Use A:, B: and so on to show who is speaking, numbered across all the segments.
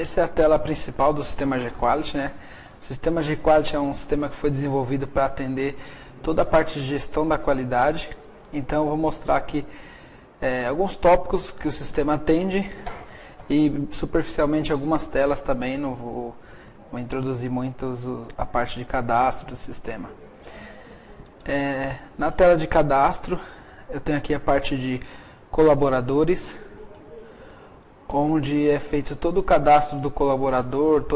A: Essa é a tela principal do sistema G-Quality, né? O sistema G-Quality é um sistema que foi desenvolvido para atender toda a parte de gestão da qualidade. Então eu vou mostrar aqui alguns tópicos que o sistema atende e superficialmente algumas telas também. Não vou introduzir muito a parte de cadastro do sistema. Na tela de cadastro eu tenho aqui a parte de colaboradores, onde é feito todo o cadastro do colaborador,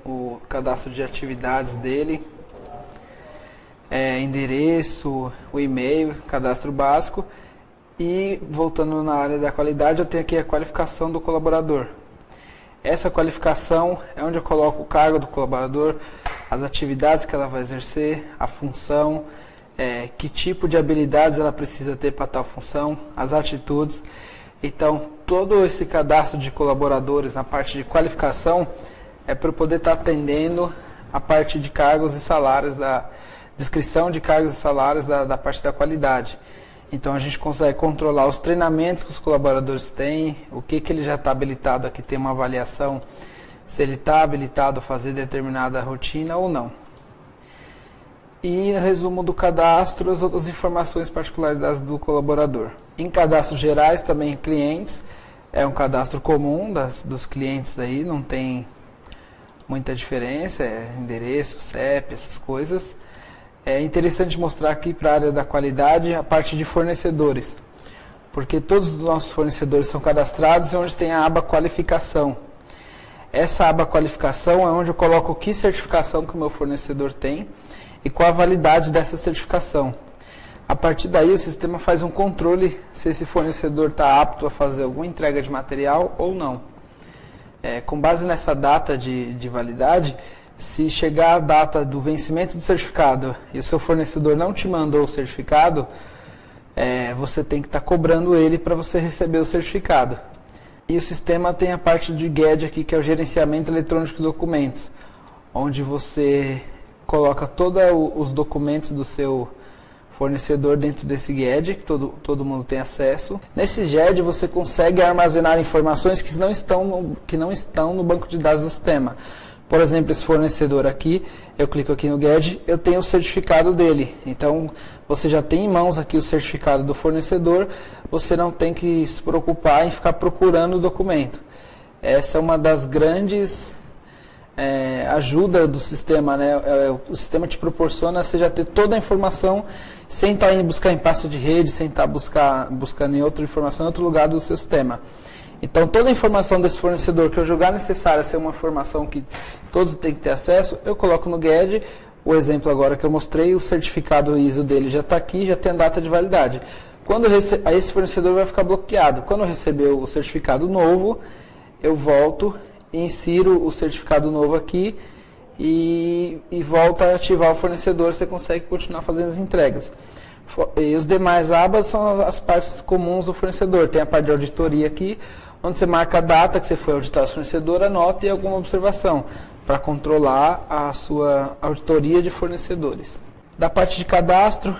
A: o cadastro de atividades dele, endereço, o e-mail, cadastro básico. E voltando na área da qualidade, eu tenho aqui a qualificação do colaborador. Essa qualificação é onde eu coloco o cargo do colaborador, as atividades que ela vai exercer, a função, que tipo de habilidades ela precisa ter para tal função, as atitudes. Então, todo esse cadastro de colaboradores na parte de qualificação é para eu poder estar atendendo a parte de cargos e salários, da descrição de cargos e salários da parte da qualidade. Então, a gente consegue controlar os treinamentos que os colaboradores têm, o que ele já está habilitado aqui, tem uma avaliação, se ele está habilitado a fazer determinada rotina ou não. E resumo do cadastro, as outras informações, particularidades do colaborador. Em cadastros gerais, também clientes, é um cadastro comum dos clientes aí, não tem muita diferença, endereço, CEP, essas coisas. É interessante mostrar aqui para a área da qualidade a parte de fornecedores, porque todos os nossos fornecedores são cadastrados e onde tem a aba qualificação. Essa aba qualificação é onde eu coloco que certificação que o meu fornecedor tem e qual a validade dessa certificação. A partir daí o sistema faz um controle se esse fornecedor está apto a fazer alguma entrega de material ou não. Com base nessa data de validade, se chegar a data do vencimento do certificado e o seu fornecedor não te mandou o certificado, você tem que estar cobrando ele para você receber o certificado. E o sistema tem a parte de GED aqui, que é o gerenciamento eletrônico de documentos, onde você coloca todos os documentos do seu fornecedor dentro desse GED, que todo mundo tem acesso. Nesse GED você consegue armazenar informações que não estão no banco de dados do sistema. Por exemplo, esse fornecedor aqui, eu clico aqui no GED, eu tenho o certificado dele. Então, você já tem em mãos aqui o certificado do fornecedor, você não tem que se preocupar em ficar procurando o documento. Essa é uma das grandes ajudas do sistema, né? O sistema te proporciona você já ter toda a informação sem estar indo buscar em pasta de rede, sem estar buscando em outra informação em outro lugar do seu sistema. Então, toda a informação desse fornecedor que eu julgar necessária ser uma informação que todos têm que ter acesso, eu coloco no GED. O exemplo agora que eu mostrei, o certificado ISO dele já está aqui, já tem a data de validade. Aí esse fornecedor vai ficar bloqueado. Quando eu receber o certificado novo, eu volto e insiro o certificado novo aqui e volto a ativar o fornecedor, você consegue continuar fazendo as entregas. E os demais abas são as partes comuns do fornecedor. Tem a parte de auditoria aqui, onde você marca a data que você foi auditar o fornecedor, anota e alguma observação, para controlar a sua auditoria de fornecedores. Da parte de cadastro,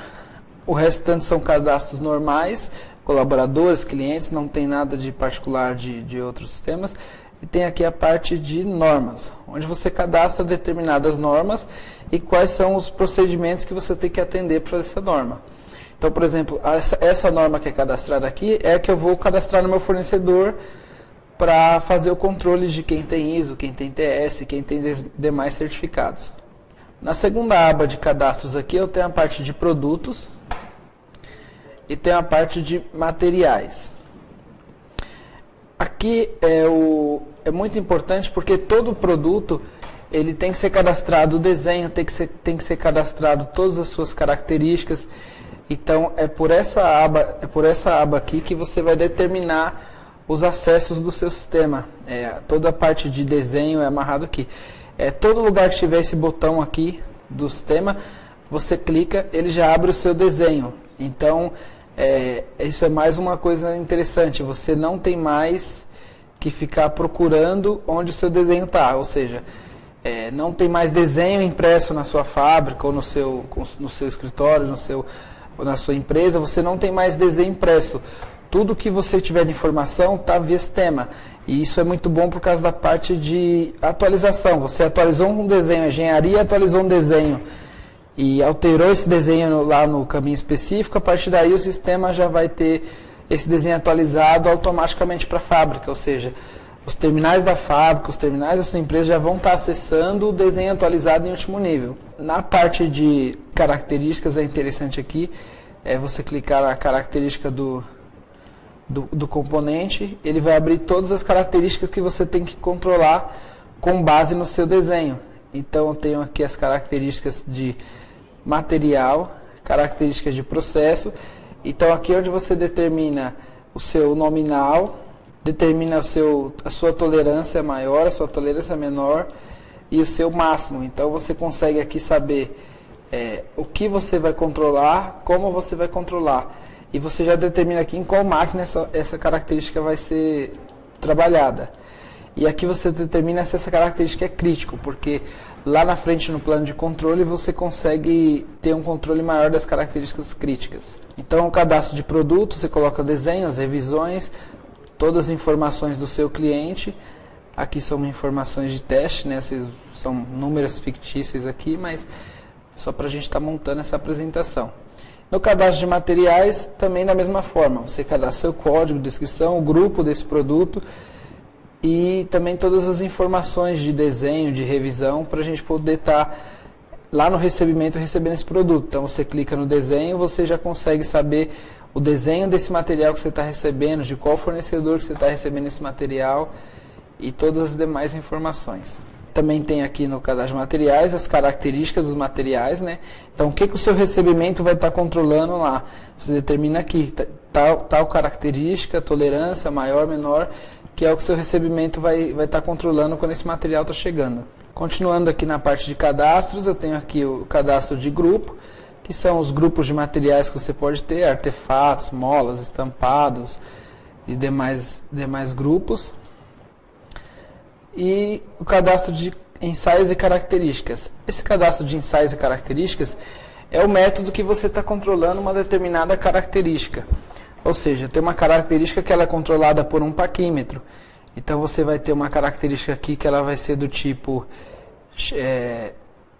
A: o restante são cadastros normais, colaboradores, clientes, não tem nada de particular de outros sistemas. E tem aqui a parte de normas, onde você cadastra determinadas normas e quais são os procedimentos que você tem que atender para essa norma. Então, por exemplo, essa norma que é cadastrada aqui é a que eu vou cadastrar no meu fornecedor para fazer o controle de quem tem ISO, quem tem TS, quem tem demais certificados. Na segunda aba de cadastros aqui eu tenho a parte de produtos e tenho a parte de materiais. Aqui é muito importante porque todo produto ele tem que ser cadastrado, o desenho tem que ser cadastrado, todas as suas características. Então é por essa aba aqui que você vai determinar os acessos do seu sistema. Toda a parte de desenho é amarrado aqui. Todo lugar que tiver esse botão aqui do sistema, você clica, ele já abre o seu desenho. Então isso é mais uma coisa interessante, você não tem mais que ficar procurando onde o seu desenho está, ou seja, não tem mais desenho impresso na sua fábrica ou no seu escritório, na sua empresa, você não tem mais desenho impresso. Tudo que você tiver de informação está via sistema. E isso é muito bom por causa da parte de atualização. Você atualizou um desenho, a engenharia atualizou um desenho e alterou esse desenho lá no caminho específico, a partir daí o sistema já vai ter esse desenho atualizado automaticamente para a fábrica, ou seja, os terminais da fábrica, os terminais da sua empresa já vão estar acessando o desenho atualizado em último nível. Na parte de características é interessante aqui, você clicar na característica do componente, ele vai abrir todas as características que você tem que controlar com base no seu desenho. Então eu tenho aqui as características de material, características de processo. Então aqui é onde você determina o seu nominal, determina a sua tolerância maior, a sua tolerância menor e o seu máximo. Então você consegue aqui saber o que você vai controlar, como você vai controlar. E você já determina aqui em qual máquina essa característica vai ser trabalhada. E aqui você determina se essa característica é crítico, porque lá na frente no plano de controle você consegue ter um controle maior das características críticas. Então o cadastro de produto, você coloca desenhos, revisões, todas as informações do seu cliente. Aqui são informações de teste, né? São números fictícios aqui, mas só para a gente estar montando essa apresentação. No cadastro de materiais, também da mesma forma, você cadastra seu código, descrição, o grupo desse produto e também todas as informações de desenho, de revisão, para a gente poder estar lá no recebimento recebendo esse produto. Então você clica no desenho, você já consegue saber o desenho desse material que você está recebendo, de qual fornecedor que você está recebendo esse material e todas as demais informações. Também tem aqui no cadastro de materiais as características dos materiais, né? Então, o que o seu recebimento vai estar controlando lá? Você determina aqui tal característica, tolerância, maior, menor, que é o que o seu recebimento vai estar controlando quando esse material está chegando. Continuando aqui na parte de cadastros, eu tenho aqui o cadastro de grupo, que são os grupos de materiais que você pode ter, artefatos, molas, estampados e demais grupos. E o cadastro de ensaios e características. Esse cadastro de ensaios e características é o método que você está controlando uma determinada característica. Ou seja, tem uma característica que ela é controlada por um paquímetro. Então você vai ter uma característica aqui que ela vai ser do tipo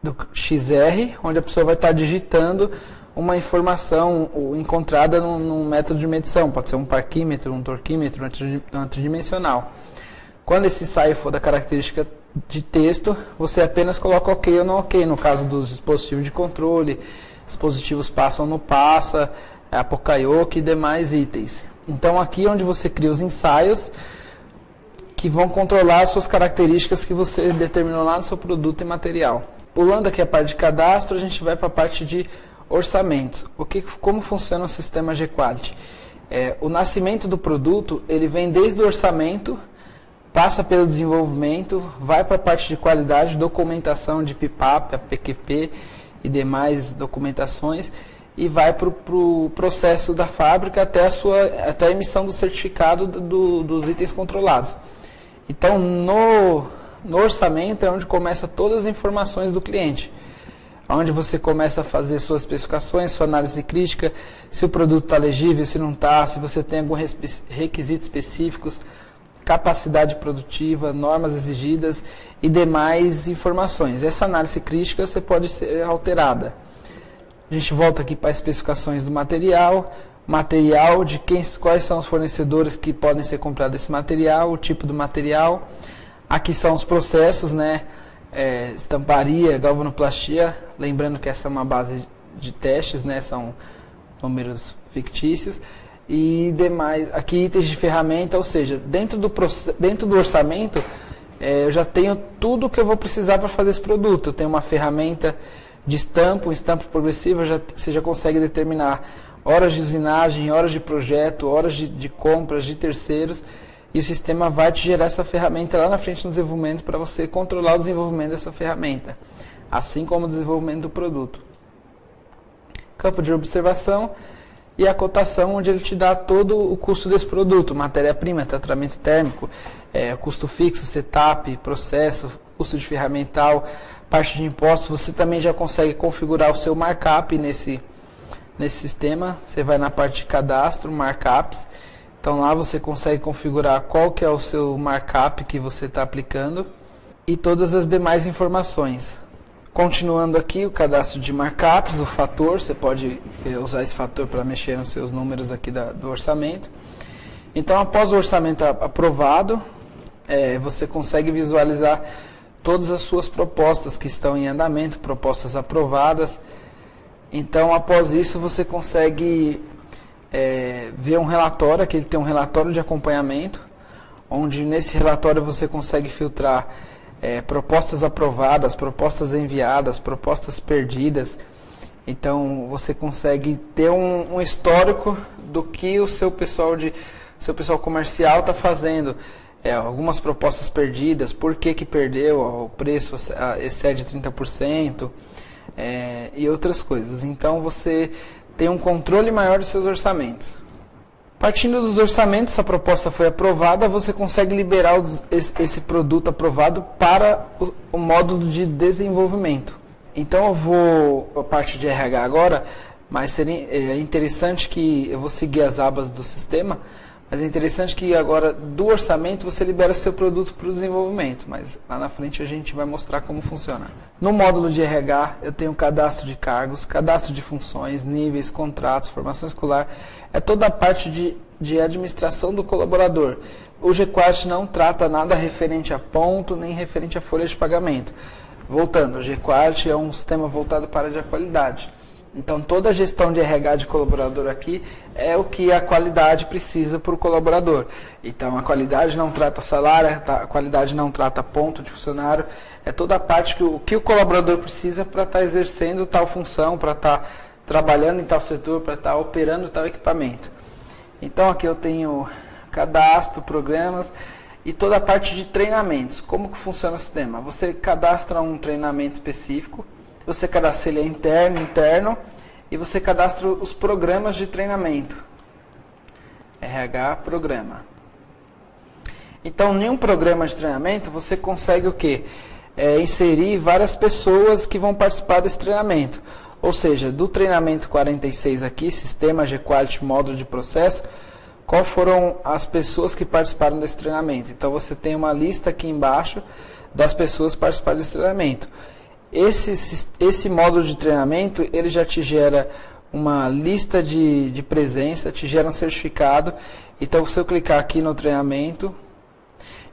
A: do XR, onde a pessoa vai estar digitando uma informação encontrada num método de medição. Pode ser um parquímetro, um torquímetro, um tridimensional. Quando esse ensaio for da característica de texto, você apenas coloca OK ou não OK. No caso dos dispositivos de controle, dispositivos passam no passa, Apocaioke e demais itens. Então aqui é onde você cria os ensaios que vão controlar as suas características que você determinou lá no seu produto e material. Pulando aqui a parte de cadastro, a gente vai para a parte de orçamentos. Como funciona o sistema G-Quality? O nascimento do produto, ele vem desde o orçamento, passa pelo desenvolvimento, vai para a parte de qualidade, documentação de PPAP, a PQP e demais documentações, e vai para o processo da fábrica até a emissão do certificado dos itens controlados. Então, no orçamento é onde começa todas as informações do cliente, onde você começa a fazer suas especificações, sua análise crítica, se o produto está legível, se não está, se você tem alguns requisitos específicos, capacidade produtiva, normas exigidas e demais informações. Essa análise crítica você pode ser alterada. A gente volta aqui para as especificações do material de quais são os fornecedores que podem ser comprados esse material, o tipo do material. Aqui são os processos, né? Estamparia, galvanoplastia, lembrando que essa é uma base de testes, né? São números fictícios. E demais, aqui itens de ferramenta, ou seja, dentro do orçamento, eu já tenho tudo que eu vou precisar para fazer esse produto. Eu tenho uma ferramenta de estampo, um estampo progressivo, você já consegue determinar horas de usinagem, horas de projeto, horas de compras de terceiros, e o sistema vai te gerar essa ferramenta lá na frente no desenvolvimento para você controlar o desenvolvimento dessa ferramenta, assim como o desenvolvimento do produto. Campo de observação e a cotação, onde ele te dá todo o custo desse produto, matéria-prima, tratamento térmico, custo fixo, setup, processo, custo de ferramental, parte de impostos. Você também já consegue configurar o seu markup nesse sistema. Você vai na parte de cadastro, markups. Então lá você consegue configurar qual que é o seu markup que você está aplicando e todas as demais informações. Continuando aqui o cadastro de markups, o fator, você pode usar esse fator para mexer nos seus números aqui do orçamento. Então após o orçamento aprovado, você consegue visualizar todas as suas propostas que estão em andamento, propostas aprovadas. Então após isso você consegue ver um relatório, aqui ele tem um relatório de acompanhamento, onde nesse relatório você consegue filtrar propostas aprovadas, propostas enviadas, propostas perdidas. Então você consegue ter um histórico do que o seu pessoal comercial está fazendo. Algumas propostas perdidas, por que perdeu, o preço excede 30%, e outras coisas. Então você tem um controle maior dos seus orçamentos. Partindo dos orçamentos, se a proposta foi aprovada, você consegue liberar esse produto aprovado para o módulo de desenvolvimento. Então eu vou a parte de RH agora, mas seria interessante que eu vou seguir as abas do sistema, mas é interessante que agora do orçamento você libera seu produto para o desenvolvimento, mas lá na frente a gente vai mostrar como funciona. No módulo de RH eu tenho cadastro de cargos, cadastro de funções, níveis, contratos, formação escolar, é toda a parte de administração do colaborador. O G4 não trata nada referente a ponto, nem referente a folha de pagamento. Voltando, o G4 é um sistema voltado para a área de qualidade. Então, toda a gestão de RH de colaborador aqui é o que a qualidade precisa para o colaborador. Então, a qualidade não trata salário, a qualidade não trata ponto de funcionário, é toda a parte que o colaborador precisa para estar exercendo tal função, para estar trabalhando em tal setor, para estar operando tal equipamento. Então, aqui eu tenho cadastro, programas e toda a parte de treinamentos. Como que funciona o sistema? Você cadastra um treinamento específico, você cadastra ele interno, e você cadastra os programas de treinamento. RH programa. Então, em um programa de treinamento, você consegue o quê? Inserir várias pessoas que vão participar desse treinamento. Ou seja, do treinamento 46 aqui, Sistema G4 Módulo de Processo, quais foram as pessoas que participaram desse treinamento. Então, você tem uma lista aqui embaixo das pessoas que participaram desse treinamento. Esse módulo de treinamento, ele já te gera uma lista de presença, te gera um certificado. Então, se eu clicar aqui no treinamento,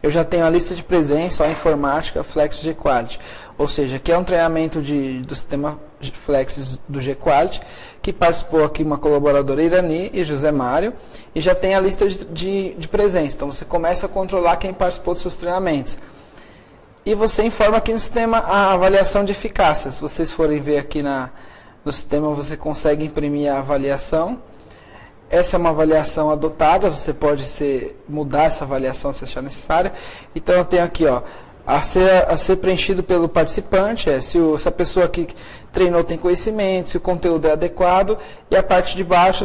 A: eu já tenho a lista de presença, a informática, Flex G4. Ou seja, aqui é um treinamento do sistema Flex do G4, que participou aqui uma colaboradora Irani e José Mário, e já tem a lista de presença. Então, você começa a controlar quem participou dos seus treinamentos. E você informa aqui no sistema a avaliação de eficácia. Se vocês forem ver aqui no sistema, você consegue imprimir a avaliação. Essa é uma avaliação adotada, você pode mudar essa avaliação se achar necessário. Então eu tenho aqui, a ser preenchido pelo participante, se a pessoa que treinou tem conhecimento, se o conteúdo é adequado, e a parte de baixo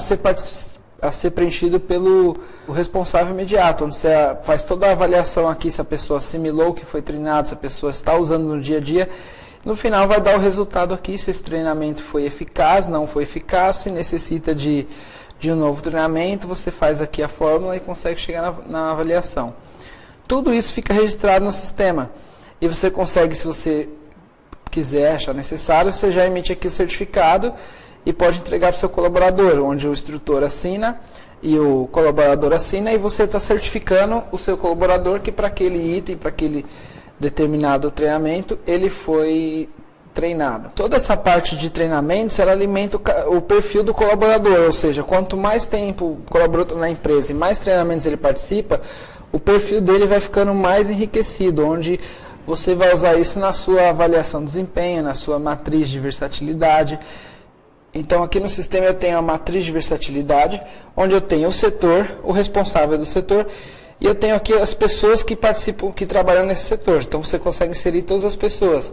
A: a ser preenchido pelo responsável imediato, onde você faz toda a avaliação aqui, se a pessoa assimilou o que foi treinado, se a pessoa está usando no dia a dia. No final vai dar o resultado aqui, se esse treinamento foi eficaz, não foi eficaz, se necessita de um novo treinamento, você faz aqui a fórmula e consegue chegar na avaliação. Tudo isso fica registrado no sistema. E você consegue, se você quiser, achar necessário, você já emite aqui o certificado e pode entregar para o seu colaborador, onde o instrutor assina e o colaborador assina, e você está certificando o seu colaborador que para aquele item, para aquele determinado treinamento, ele foi treinado. Toda essa parte de treinamentos, ela alimenta o perfil do colaborador, ou seja, quanto mais tempo o colaborador na empresa e mais treinamentos ele participa, o perfil dele vai ficando mais enriquecido, onde você vai usar isso na sua avaliação de desempenho, na sua matriz de versatilidade. Então, aqui no sistema eu tenho a matriz de versatilidade, onde eu tenho o setor, o responsável do setor, e eu tenho aqui as pessoas que participam, que trabalham nesse setor. Então, você consegue inserir todas as pessoas.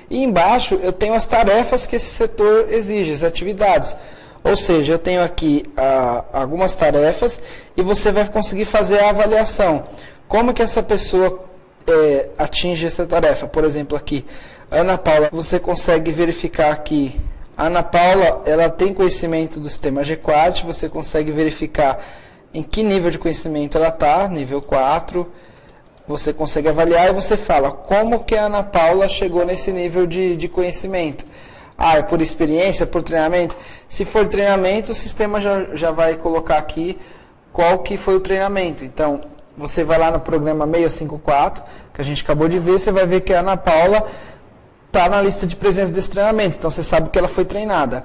A: E embaixo eu tenho as tarefas que esse setor exige, as atividades. Ou seja, eu tenho aqui algumas tarefas e você vai conseguir fazer a avaliação. Como que essa pessoa atinge essa tarefa? Por exemplo, aqui, Ana Paula, você consegue verificar aqui. A Ana Paula, ela tem conhecimento do sistema G4, você consegue verificar em que nível de conhecimento ela está, nível 4, você consegue avaliar e você fala como que a Ana Paula chegou nesse nível de conhecimento. Ah, é por experiência, por treinamento? Se for treinamento, o sistema já vai colocar aqui qual que foi o treinamento. Então, você vai lá no programa 654, que a gente acabou de ver, você vai ver que a Ana Paula está na lista de presença desse treinamento. Então, você sabe que ela foi treinada.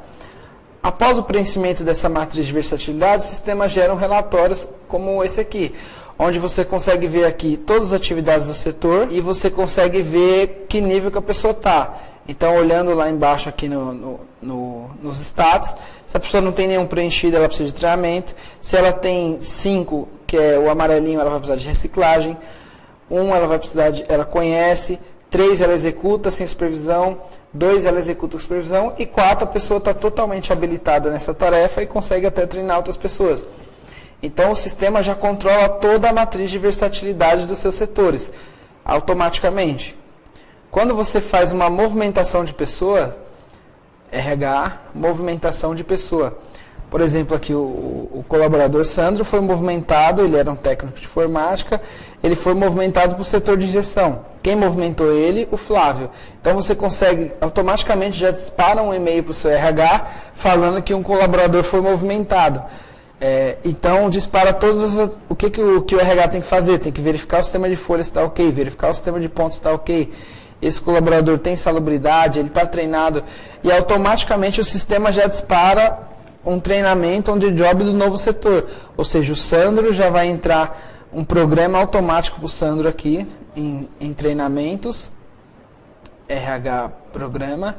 A: Após o preenchimento dessa matriz de versatilidade, o sistema gera relatórios como esse aqui, onde você consegue ver aqui todas as atividades do setor e você consegue ver que nível que a pessoa está. Então, olhando lá embaixo aqui nos status, se a pessoa não tem nenhum preenchido, ela precisa de treinamento. Se ela tem 5, que é o amarelinho, ela vai precisar de reciclagem. 1, ela vai precisar ela conhece. 3, ela executa sem supervisão. 2, ela executa com supervisão. E 4, a pessoa está totalmente habilitada nessa tarefa e consegue até treinar outras pessoas. Então, o sistema já controla toda a matriz de versatilidade dos seus setores, automaticamente. Quando você faz uma movimentação de pessoa, RH, movimentação de pessoa. Por exemplo, aqui o colaborador Sandro foi movimentado, ele era um técnico de informática, ele foi movimentado para o setor de injeção. Quem movimentou ele? O Flávio. Então você consegue, automaticamente já dispara um e-mail para o seu RH falando que um colaborador foi movimentado. Então dispara todos o que o RH tem que fazer, tem que verificar o sistema de folhas se está ok, verificar o sistema de pontos se está ok. Esse colaborador tem salubridade, ele está treinado e automaticamente o sistema já dispara um treinamento on the job do novo setor. Ou seja, o Sandro já vai entrar um programa automático para o Sandro aqui em treinamentos, RH programa,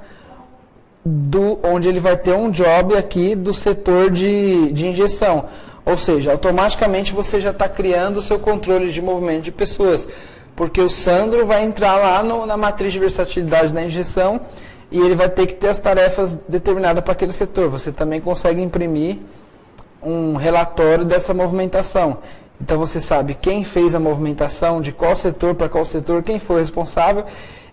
A: onde ele vai ter um job aqui do setor de injeção. Ou seja, automaticamente você já está criando o seu controle de movimento de pessoas. Porque o Sandro vai entrar lá na matriz de versatilidade da injeção e ele vai ter que ter as tarefas determinadas para aquele setor. Você também consegue imprimir um relatório dessa movimentação. Então você sabe quem fez a movimentação, de qual setor para qual setor, quem foi responsável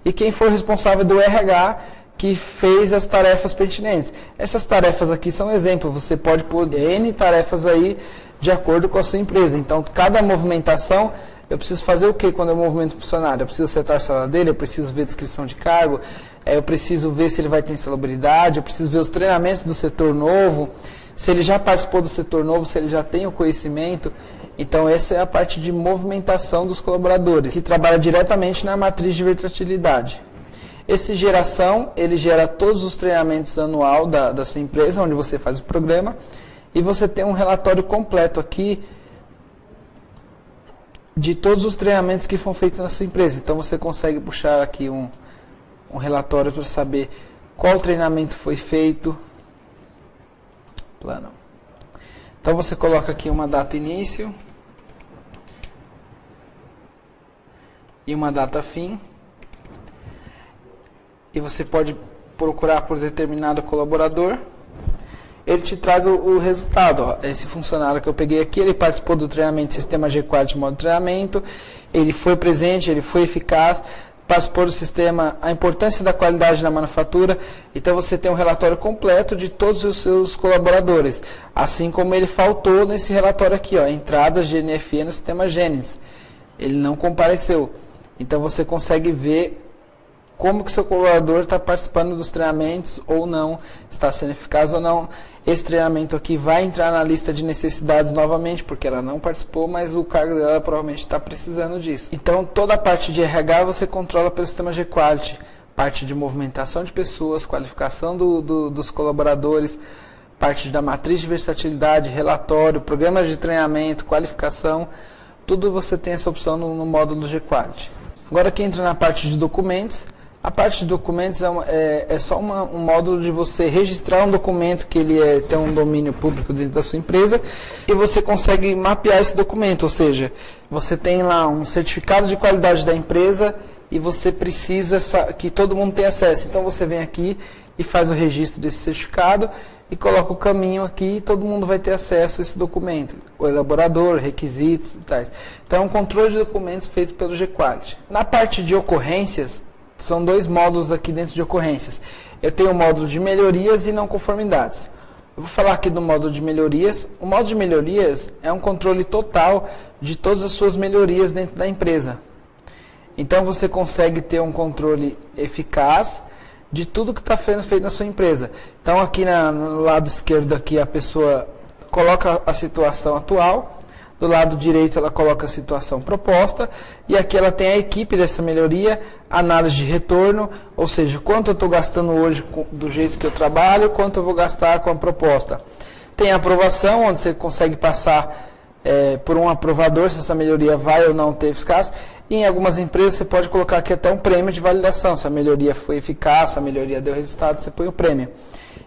A: e quem foi responsável do RH que fez as tarefas pertinentes. Essas tarefas aqui são exemplos. Você pode pôr N tarefas aí de acordo com a sua empresa. Então, cada movimentação... Eu preciso fazer o que quando eu movimento o funcionário? Eu preciso acertar a salário dele, eu preciso ver a descrição de cargo, eu preciso ver se ele vai ter insalubridade, eu preciso ver os treinamentos do setor novo, se ele já participou do setor novo, se ele já tem o conhecimento. Então, essa é a parte de movimentação dos colaboradores, que trabalha diretamente na matriz de versatilidade. Esse geração, ele gera todos os treinamentos anual da sua empresa, onde você faz o programa, e você tem um relatório completo aqui, de todos os treinamentos que foram feitos na sua empresa. Então, você consegue puxar aqui um relatório para saber qual treinamento foi feito. Plano. Então, você coloca aqui uma data início e uma data fim. E você pode procurar por determinado colaborador. Ele te traz o resultado. Ó. Esse funcionário que eu peguei aqui, ele participou do treinamento Sistema G4 de modo treinamento, ele foi presente, ele foi eficaz, participou do sistema, a importância da qualidade na manufatura. Então você tem um relatório completo de todos os seus colaboradores, assim como ele faltou nesse relatório aqui, ó, entradas de NFE no sistema Gênesis. Ele não compareceu. Então você consegue ver como que seu colaborador está participando dos treinamentos ou não, está sendo eficaz ou não. Esse treinamento aqui vai entrar na lista de necessidades novamente, porque ela não participou, mas o cargo dela provavelmente está precisando disso. Então, toda a parte de RH você controla pelo sistema G-Quality, parte de movimentação de pessoas, qualificação dos colaboradores, parte da matriz de versatilidade, relatório, programas de treinamento, qualificação, tudo você tem essa opção no módulo G-Quality. Agora que entra na parte de documentos. A parte de documentos é só um módulo de você registrar um documento que ele tem um domínio público dentro da sua empresa e você consegue mapear esse documento, ou seja, você tem lá um certificado de qualidade da empresa e você precisa que todo mundo tenha acesso. Então você vem aqui e faz o registro desse certificado e coloca o caminho aqui e todo mundo vai ter acesso a esse documento, o elaborador, requisitos e tais. Então é um controle de documentos feito pelo G-Quality. Na parte de ocorrências, são dois módulos aqui dentro de ocorrências. Eu tenho o módulo de melhorias e não conformidades. Eu vou falar aqui do módulo de melhorias. O módulo de melhorias é um controle total de todas as suas melhorias dentro da empresa. Então você consegue ter um controle eficaz de tudo que está sendo feito na sua empresa. Então aqui no lado esquerdo aqui a pessoa coloca a situação atual, do lado direito ela coloca a situação proposta, e aqui ela tem a equipe dessa melhoria, análise de retorno, ou seja, quanto eu estou gastando hoje do jeito que eu trabalho, quanto eu vou gastar com a proposta. Tem a aprovação, onde você consegue passar por um aprovador se essa melhoria vai ou não ter eficácia. E em algumas empresas você pode colocar aqui até um prêmio de validação, se a melhoria foi eficaz, se a melhoria deu resultado, você põe o prêmio.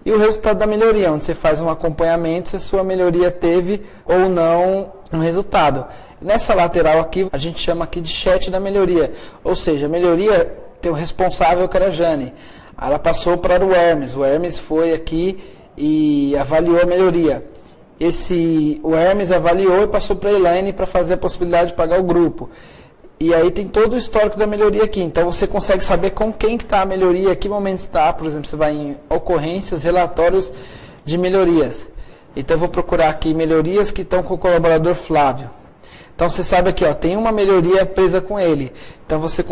A: E o resultado da melhoria, onde você faz um acompanhamento se a sua melhoria teve ou não um resultado. Nessa lateral aqui, a gente chama aqui de chat da melhoria. Ou seja, a melhoria tem o responsável que era a Jane. Ela passou para o Hermes foi aqui e avaliou a melhoria. O Hermes avaliou e passou para a Elaine para fazer a possibilidade de pagar o grupo. E aí tem todo o histórico da melhoria aqui. Então você consegue saber com quem que está a melhoria, que momento está. Por exemplo, você vai em ocorrências, relatórios de melhorias. Então eu vou procurar aqui melhorias que estão com o colaborador Flávio. Então você sabe aqui, ó, tem uma melhoria presa com ele. Então você,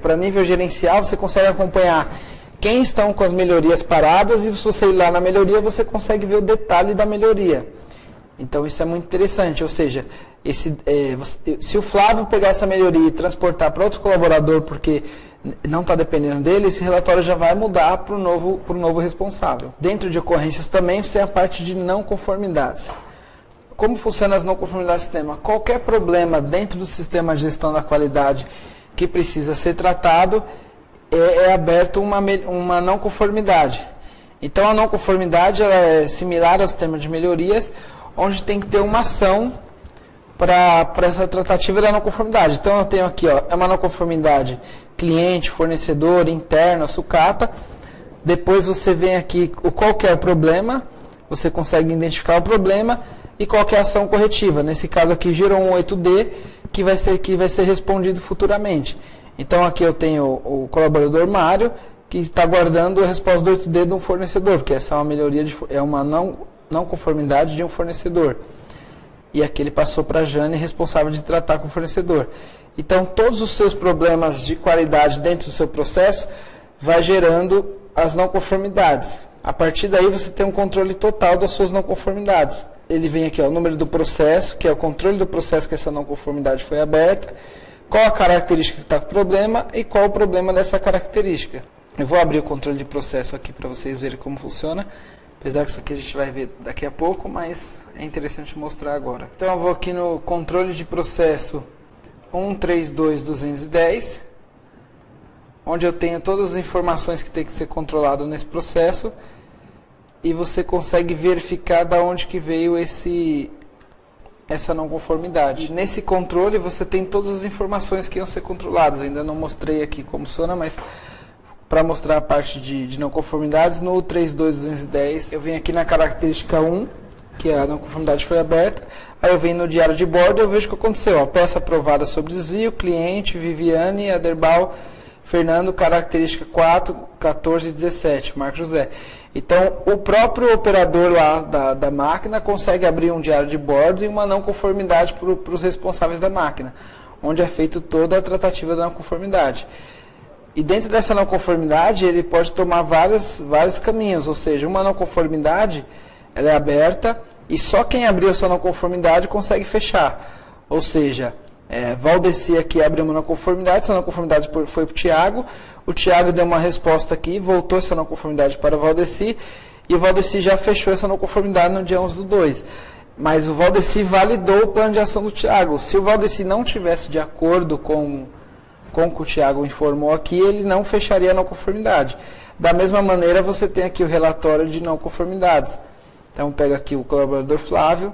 A: para nível gerencial, você consegue acompanhar quem estão com as melhorias paradas e se você ir lá na melhoria, você consegue ver o detalhe da melhoria. Então isso é muito interessante, ou seja, se o Flávio pegar essa melhoria e transportar para outro colaborador porque não está dependendo dele, esse relatório já vai mudar para o novo responsável. Dentro de ocorrências também você tem a parte de não conformidades. Como funcionam as não conformidades do sistema? Qualquer problema dentro do sistema de gestão da qualidade que precisa ser tratado, é aberto uma não conformidade. Então a não conformidade ela é similar ao sistema de melhorias, onde tem que ter uma ação para essa tratativa da não conformidade. Então eu tenho aqui, ó, é uma não conformidade cliente, fornecedor, interno, sucata. Depois você vem aqui qual que é o problema, você consegue identificar o problema e qual que é a ação corretiva. Nesse caso aqui gerou um 8D que vai ser respondido futuramente. Então aqui eu tenho o colaborador Mário, que está aguardando a resposta do 8D de um fornecedor, porque essa é uma melhoria, é uma não conformidade de um fornecedor. E aqui ele passou para a Jane, responsável de tratar com o fornecedor. Então todos os seus problemas de qualidade dentro do seu processo vai gerando as não conformidades. A partir daí você tem um controle total das suas não conformidades. Ele vem aqui, ó, o número do processo, que é o controle do processo que essa não conformidade foi aberta, qual a característica que está com o problema e qual o problema dessa característica. Eu vou abrir o controle de processo aqui para vocês verem como funciona, apesar que isso aqui a gente vai ver daqui a pouco, mas é interessante mostrar agora. Então eu vou aqui no controle de processo 132.210, onde eu tenho todas as informações que tem que ser controlado nesse processo, e você consegue verificar da onde que veio essa não conformidade. Nesse controle você tem todas as informações que iam ser controladas. Eu ainda não mostrei aqui como funciona, mas para mostrar a parte de não conformidades, no 32210 eu venho aqui na característica 1, que a não conformidade foi aberta. Aí eu venho no diário de bordo e eu vejo o que aconteceu. Ó, peça aprovada sobre desvio, cliente, Viviane, Aderbal, Fernando, característica 4, 14 e 17, Marco José. Então, o próprio operador lá da máquina consegue abrir um diário de bordo e uma não conformidade para os responsáveis da máquina, onde é feita toda a tratativa da não conformidade. E dentro dessa não conformidade, ele pode tomar vários caminhos, ou seja, uma não conformidade ela é aberta e só quem abriu essa não conformidade consegue fechar. Ou seja, Valdeci aqui abriu uma não conformidade, essa não conformidade foi para o Tiago deu uma resposta aqui, voltou essa não conformidade para o Valdeci, e o Valdeci já fechou essa não conformidade no dia 11/2. Mas o Valdeci validou o plano de ação do Tiago. Se o Valdeci não tivesse de acordo com o que o Tiago informou aqui, ele não fecharia a não conformidade. Da mesma maneira, você tem aqui o relatório de não conformidades. Então, pega aqui o colaborador Flávio,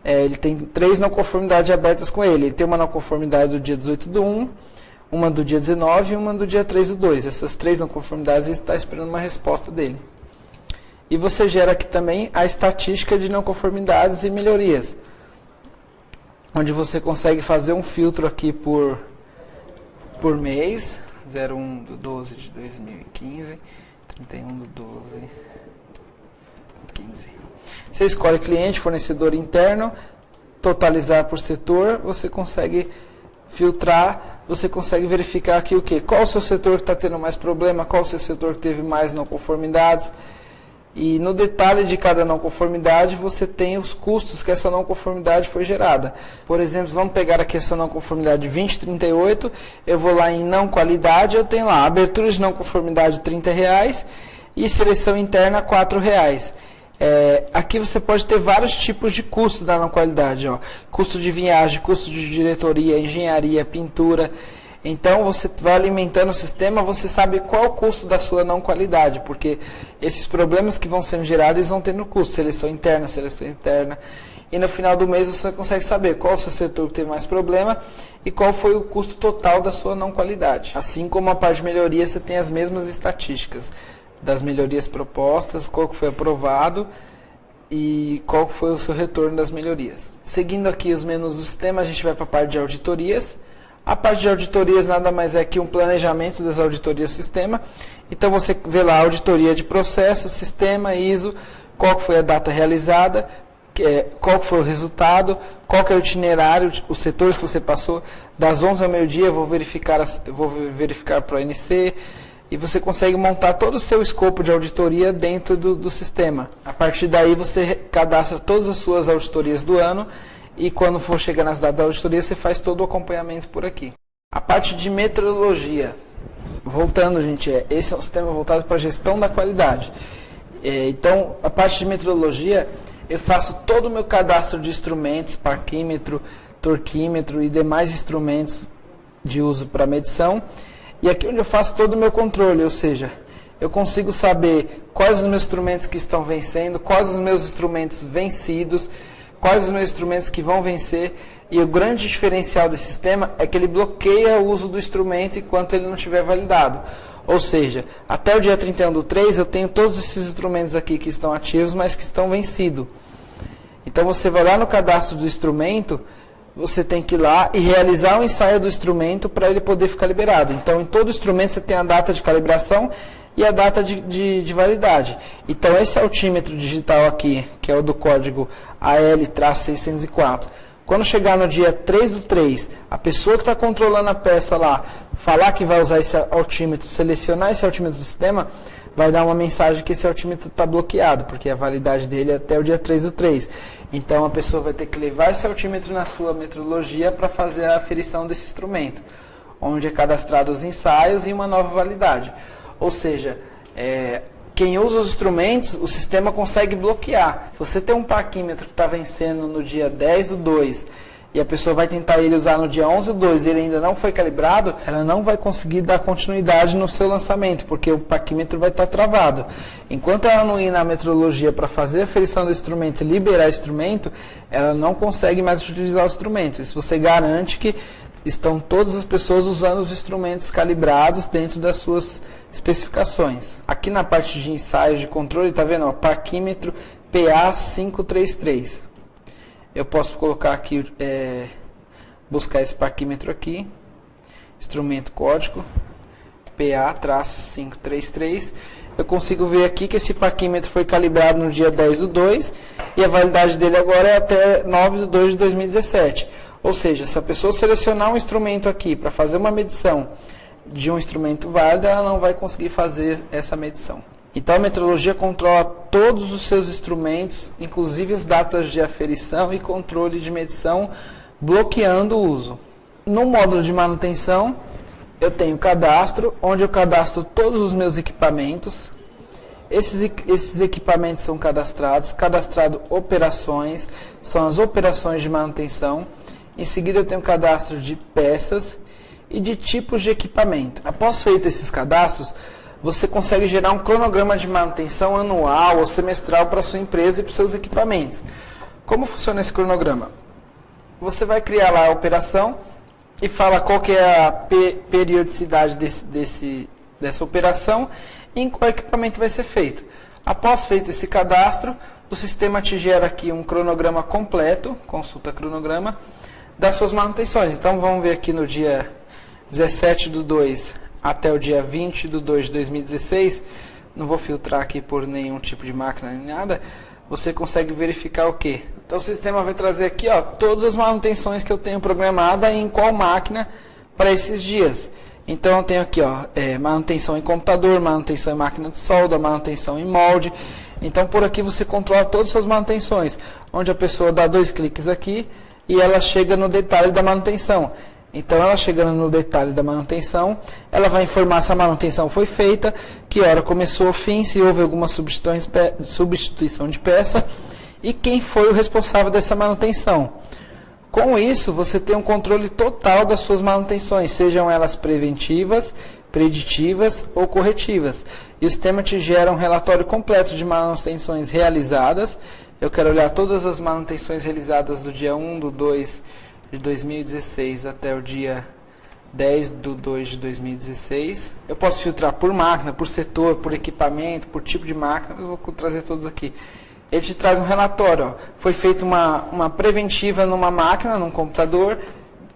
A: ele tem 3 não conformidades abertas com ele. Ele tem uma não conformidade do dia 18/1, uma do dia 19 e uma do dia 3/2. Essas 3 não conformidades, ele está esperando uma resposta dele. E você gera aqui também a estatística de não conformidades e melhorias, onde você consegue fazer um filtro aqui por mês, 01/12/2015, 31/12/15, 15. Você escolhe cliente, fornecedor interno, totalizar por setor, você consegue filtrar, você consegue verificar aqui o quê? Qual o seu setor que está tendo mais problema, qual o seu setor que teve mais não conformidades. E no detalhe de cada não conformidade, você tem os custos que essa não conformidade foi gerada. Por exemplo, vamos pegar aqui essa não conformidade 2038, eu vou lá em não qualidade, eu tenho lá abertura de não conformidade R$30 e seleção interna R$4. Aqui você pode ter vários tipos de custo da não qualidade. Ó. Custo de vinhagem, custo de diretoria, engenharia, pintura. Então, você vai alimentando o sistema, você sabe qual o custo da sua não qualidade, porque esses problemas que vão sendo gerados, eles vão tendo custo, seleção interna. E no final do mês você consegue saber qual o seu setor que teve mais problema e qual foi o custo total da sua não qualidade. Assim como a parte de melhoria, você tem as mesmas estatísticas das melhorias propostas, qual que foi aprovado e qual foi o seu retorno das melhorias. Seguindo aqui os menus do sistema, a gente vai para a parte de auditorias. A parte de auditorias nada mais é que um planejamento das auditorias do sistema. Então você vê lá a auditoria de processo, sistema, ISO, qual que foi a data realizada, qual que foi o resultado, qual que é o itinerário, os setores que você passou, das 11 ao meio-dia, eu vou verificar para o ONC, e você consegue montar todo o seu escopo de auditoria dentro do sistema. A partir daí você cadastra todas as suas auditorias do ano, e quando for chegar nas datas da auditoria, você faz todo o acompanhamento por aqui. A parte de metrologia. Voltando, gente, esse é um sistema voltado para a gestão da qualidade. Então, a parte de metrologia, eu faço todo o meu cadastro de instrumentos, parquímetro, torquímetro e demais instrumentos de uso para medição. E aqui onde eu faço todo o meu controle, ou seja, eu consigo saber quais os meus instrumentos que estão vencendo, quais os meus instrumentos vencidos, quais os meus instrumentos que vão vencer, e o grande diferencial desse sistema é que ele bloqueia o uso do instrumento enquanto ele não estiver validado. Ou seja, até o dia 31/3 eu tenho todos esses instrumentos aqui que estão ativos, mas que estão vencidos. Então você vai lá no cadastro do instrumento, você tem que ir lá e realizar o ensaio do instrumento para ele poder ficar liberado. Então em todo instrumento você tem a data de calibração e a data de validade. Então esse altímetro digital aqui, que é o do código AL-604, quando chegar no dia 3/3, a pessoa que está controlando a peça lá, falar que vai usar esse altímetro, selecionar esse altímetro do sistema, vai dar uma mensagem que esse altímetro está bloqueado, porque a validade dele é até o dia 3/3. Então a pessoa vai ter que levar esse altímetro na sua metrologia para fazer a aferição desse instrumento, onde é cadastrado os ensaios e uma nova validade. Ou seja, quem usa os instrumentos, o sistema consegue bloquear. Se você tem um parquímetro que está vencendo no dia 10/2 e a pessoa vai tentar ele usar no dia 11/2 e ele ainda não foi calibrado, ela não vai conseguir dar continuidade no seu lançamento, porque o parquímetro vai estar travado. Enquanto ela não ir na metrologia para fazer a aferição do instrumento e liberar o instrumento, ela não consegue mais utilizar o instrumento. Isso você garante que estão todas as pessoas usando os instrumentos calibrados dentro das suas especificações. Aqui na parte de ensaios de controle, está vendo? Ó, parquímetro PA533. Eu posso colocar aqui, buscar esse parquímetro aqui, instrumento código PA-533. Eu consigo ver aqui que esse parquímetro foi calibrado no dia 10/2 e a validade dele agora é até 9/2 de 2017. Ou seja, se a pessoa selecionar um instrumento aqui para fazer uma medição de um instrumento válido, ela não vai conseguir fazer essa medição. Então a metrologia controla todos os seus instrumentos, inclusive as datas de aferição e controle de medição, bloqueando o uso. No módulo de manutenção, eu tenho cadastro, onde eu cadastro todos os meus equipamentos. Esses equipamentos são cadastrado operações, são as operações de manutenção. Em seguida eu tenho cadastro de peças e de tipos de equipamento. Após feito esses cadastros, você consegue gerar um cronograma de manutenção anual ou semestral para a sua empresa e para os seus equipamentos. Como funciona esse cronograma? Você vai criar lá a operação e fala qual que é a periodicidade dessa operação e em qual equipamento vai ser feito. Após feito esse cadastro, o sistema te gera aqui um cronograma completo, consulta cronograma, das suas manutenções. Então vamos ver aqui no dia 17/2 até o dia 20/2 de 2016, não vou filtrar aqui por nenhum tipo de máquina nem nada, você consegue verificar o quê? Então o sistema vai trazer aqui, ó, todas as manutenções que eu tenho programada em qual máquina para esses dias. Então eu tenho aqui, ó, manutenção em computador, manutenção em máquina de solda, manutenção em molde. Então por aqui você controla todas as suas manutenções, onde a pessoa dá 2 cliques aqui e ela chega no detalhe da manutenção. Então ela chegando no detalhe da manutenção, ela vai informar se a manutenção foi feita, que hora começou, fim, se houve alguma substituição de peça e quem foi o responsável dessa manutenção. Com isso, você tem um controle total das suas manutenções, sejam elas preventivas, preditivas ou corretivas. E o sistema te gera um relatório completo de manutenções realizadas. Eu quero olhar todas as manutenções realizadas do dia 1/2 de 2016 até o dia 10/2 de 2016. Eu posso filtrar por máquina, por setor, por equipamento, por tipo de máquina. Eu vou trazer todos aqui. Ele te traz um relatório. Ó. Foi feita uma preventiva numa máquina, num computador,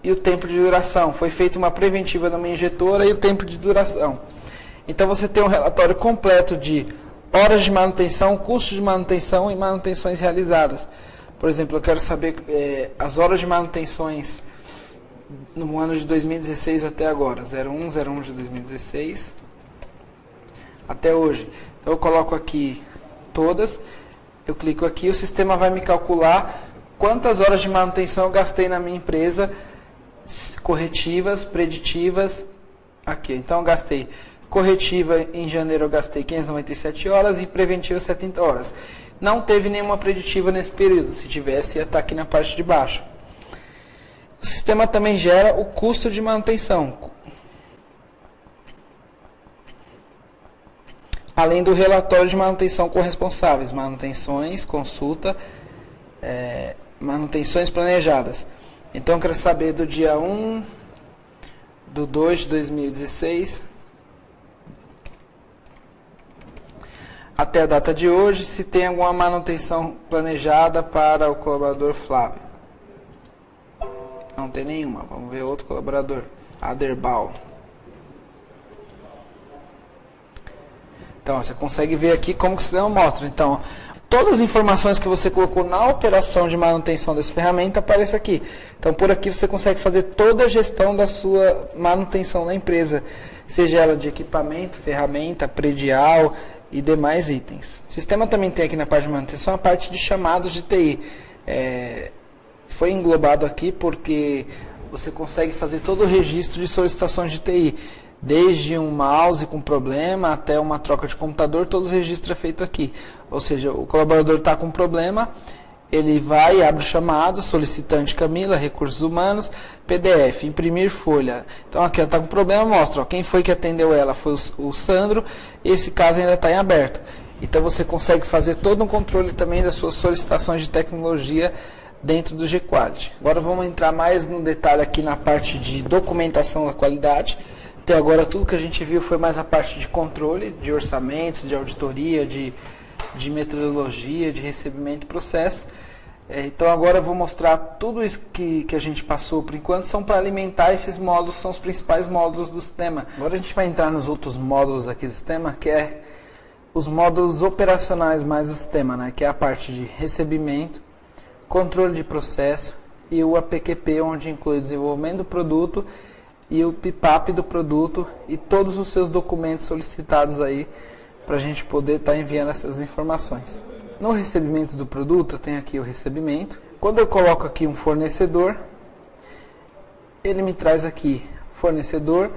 A: e o tempo de duração. Foi feita uma preventiva numa injetora e o tempo de duração. Então você tem um relatório completo de horas de manutenção, custos de manutenção e manutenções realizadas. Por exemplo, eu quero saber as horas de manutenções no ano de 2016 até agora. 01 de 2016 até hoje. Então eu coloco aqui todas. Eu clico aqui, o sistema vai me calcular quantas horas de manutenção eu gastei na minha empresa, corretivas, preditivas, aqui. Então eu gastei corretiva em janeiro, eu gastei 597 horas e preventiva 70 horas. Não teve nenhuma preditiva nesse período, se tivesse ia estar aqui na parte de baixo. O sistema também gera o custo de manutenção, além do relatório de manutenção com responsáveis, manutenções, consulta, manutenções planejadas. Então eu quero saber do dia 1/2 de 2016 até a data de hoje, se tem alguma manutenção planejada para o colaborador Flávio. Não tem nenhuma. Vamos ver outro colaborador, Aderbal. Então, você consegue ver aqui como que o sistema mostra. Então, todas as informações que você colocou na operação de manutenção dessa ferramenta aparecem aqui. Então, por aqui você consegue fazer toda a gestão da sua manutenção na empresa, seja ela de equipamento, ferramenta, predial e demais itens. O sistema também tem aqui na parte de manutenção a parte de chamados de TI. Foi englobado aqui porque você consegue fazer todo o registro de solicitações de TI. Desde um mouse com problema até uma troca de computador, todos os registros é feito aqui. Ou seja, o colaborador está com problema, ele vai, abre o chamado, solicitante Camila, recursos humanos, PDF, imprimir folha. Então aqui ela está com problema, mostra, ó, quem foi que atendeu ela foi o Sandro, e esse caso ainda está em aberto. Então você consegue fazer todo um controle também das suas solicitações de tecnologia dentro do G-Quality. Agora vamos entrar mais no detalhe aqui na parte de documentação da qualidade. Até agora tudo que a gente viu foi mais a parte de controle, de orçamentos, de auditoria, de metodologia, de recebimento e processo. Então agora eu vou mostrar tudo isso que a gente passou por enquanto, são para alimentar esses módulos, são os principais módulos do sistema. Agora a gente vai entrar nos outros módulos aqui do sistema, que é os módulos operacionais mais do sistema, né? Que é a parte de recebimento, controle de processo e o APQP, onde inclui o desenvolvimento do produto e o PPAP do produto e todos os seus documentos solicitados aí para a gente poder estar enviando essas informações. No recebimento do produto, eu tenho aqui o recebimento. Quando eu coloco aqui um fornecedor, ele me traz aqui fornecedor,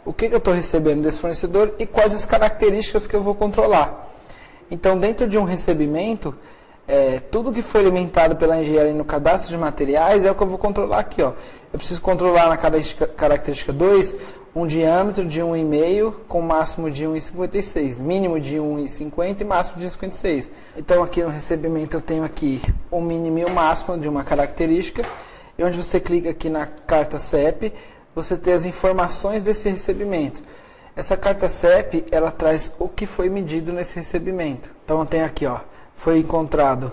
A: o que eu estou recebendo desse fornecedor e quais as características que eu vou controlar. Então, dentro de um recebimento, tudo que foi alimentado pela engenharia no cadastro de materiais é o que eu vou controlar aqui. Ó. Eu preciso controlar na característica 2 um diâmetro de 1,5 com máximo de 1,56, mínimo de 1,50 e máximo de 1,56. Então aqui no recebimento eu tenho aqui o mínimo e o máximo de uma característica, e onde você clica aqui na carta CEP, você tem as informações desse recebimento. Essa carta CEP, ela traz o que foi medido nesse recebimento. Então eu tenho aqui, ó, foi encontrado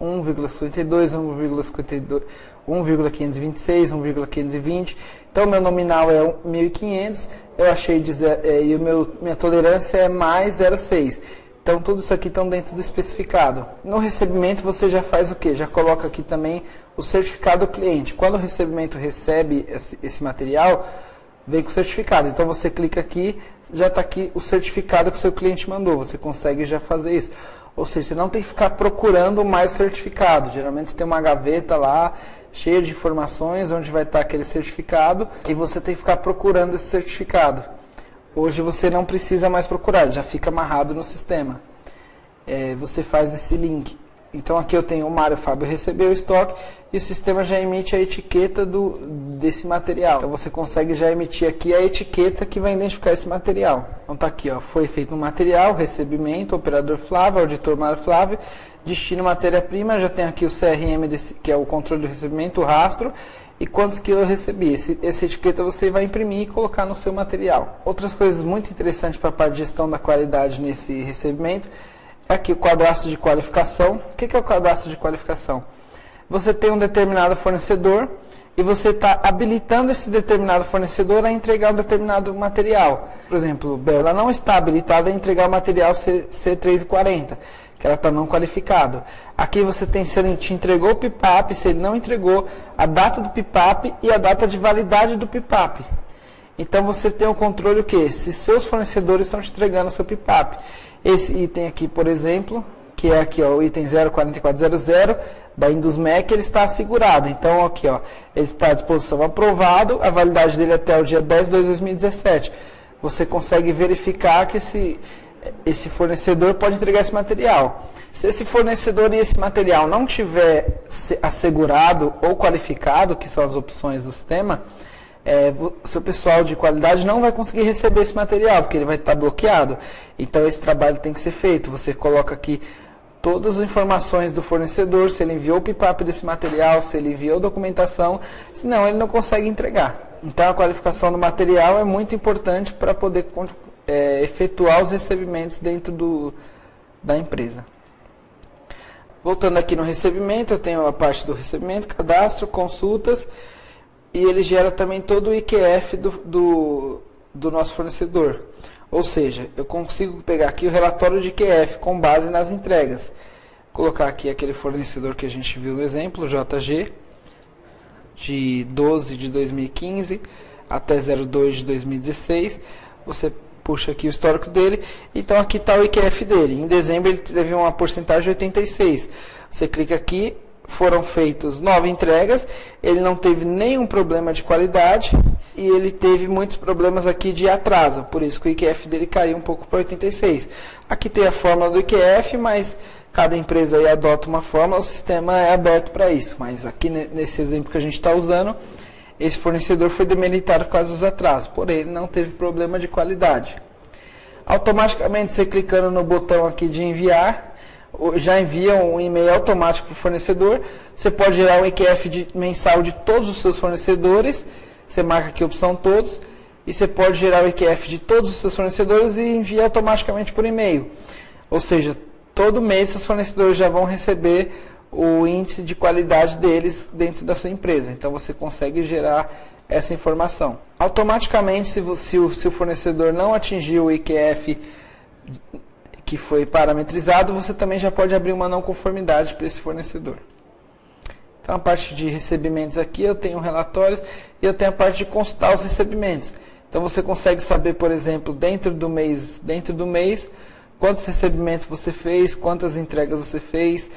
A: 1,52, 1,526, 1,520. Então, meu nominal é 1.500, eu achei e minha tolerância é mais 0,6. Então, tudo isso aqui estão dentro do especificado. No recebimento, você já faz o quê? Já coloca aqui também o certificado do cliente. Quando o recebimento recebe esse material, vem com o certificado. Então, você clica aqui, já está aqui o certificado que o seu cliente mandou. Você consegue já fazer isso. Ou seja, você não tem que ficar procurando mais certificado. Geralmente tem uma gaveta lá, cheia de informações, onde vai estar aquele certificado, e você tem que ficar procurando esse certificado. Hoje você não precisa mais procurar, já fica amarrado no sistema. Você faz esse link. Então aqui eu tenho o Mário Fábio recebeu o estoque e o sistema já emite a etiqueta desse material. Então você consegue já emitir aqui a etiqueta que vai identificar esse material. Então tá aqui, ó, foi feito no material, recebimento, operador Flávio, auditor Mário Flávio, destino matéria-prima, já tem aqui o CRM, que é o controle do recebimento, o rastro, e quantos quilos eu recebi. Essa etiqueta você vai imprimir e colocar no seu material. Outras coisas muito interessantes para a parte de gestão da qualidade nesse recebimento é aqui o cadastro de qualificação. O que é o cadastro de qualificação? Você tem um determinado fornecedor e você está habilitando esse determinado fornecedor a entregar um determinado material. Por exemplo, ela não está habilitada a entregar o material C340, que ela está não qualificado. Aqui você tem se ele te entregou o PIPAP, se ele não entregou, a data do PIPAP e a data de validade do PIPAP. Então você tem o controle o quê? Se seus fornecedores estão te entregando o seu PIPAP. Esse item aqui, por exemplo, que é aqui ó, o item 04400 da Indusmec, ele está assegurado. Então aqui ó, ele está à disposição aprovado, a validade dele é até o dia 10/2/2017. Você consegue verificar que esse fornecedor pode entregar esse material. Se esse fornecedor e esse material não tiver assegurado ou qualificado, que são as opções do sistema, o seu pessoal de qualidade não vai conseguir receber esse material, porque ele vai estar bloqueado. Então esse trabalho tem que ser feito. Você coloca aqui todas as informações do fornecedor, se ele enviou o PIPAP desse material, se ele enviou documentação, senão ele não consegue entregar. Então a qualificação do material é muito importante para poder efetuar os recebimentos dentro da empresa. Voltando aqui no recebimento, eu tenho a parte do recebimento, cadastro, consultas, e ele gera também todo o IQF do nosso fornecedor. Ou seja, eu consigo pegar aqui o relatório de IQF com base nas entregas. Colocar aqui aquele fornecedor que a gente viu no exemplo, JG, de 12 de 2015 até 02 de 2016. Você puxa aqui o histórico dele. Então aqui está o IQF dele. Em dezembro ele teve uma porcentagem de 86. Você clica aqui. Foram feitas 9 entregas, ele não teve nenhum problema de qualidade e ele teve muitos problemas aqui de atraso, por isso que o IQF dele caiu um pouco para 86. Aqui tem a fórmula do IQF, mas cada empresa aí adota uma fórmula, o sistema é aberto para isso, mas aqui nesse exemplo que a gente está usando, esse fornecedor foi demeritado por causa dos atrasos, porém ele não teve problema de qualidade. Automaticamente você clicando no botão aqui de enviar, já envia um e-mail automático para o fornecedor. Você pode gerar um IQF mensal de todos os seus fornecedores. Você marca aqui a opção todos. E você pode gerar o IQF de todos os seus fornecedores e envia automaticamente por e-mail. Ou seja, todo mês seus fornecedores já vão receber o índice de qualidade deles dentro da sua empresa. Então você consegue gerar essa informação. Automaticamente, se o fornecedor não atingir o IQF que foi parametrizado, você também já pode abrir uma não conformidade para esse fornecedor. Então, a parte de recebimentos aqui, eu tenho relatórios e eu tenho a parte de consultar os recebimentos. Então, você consegue saber, por exemplo, dentro do mês, quantos recebimentos você fez, quantas entregas você fez,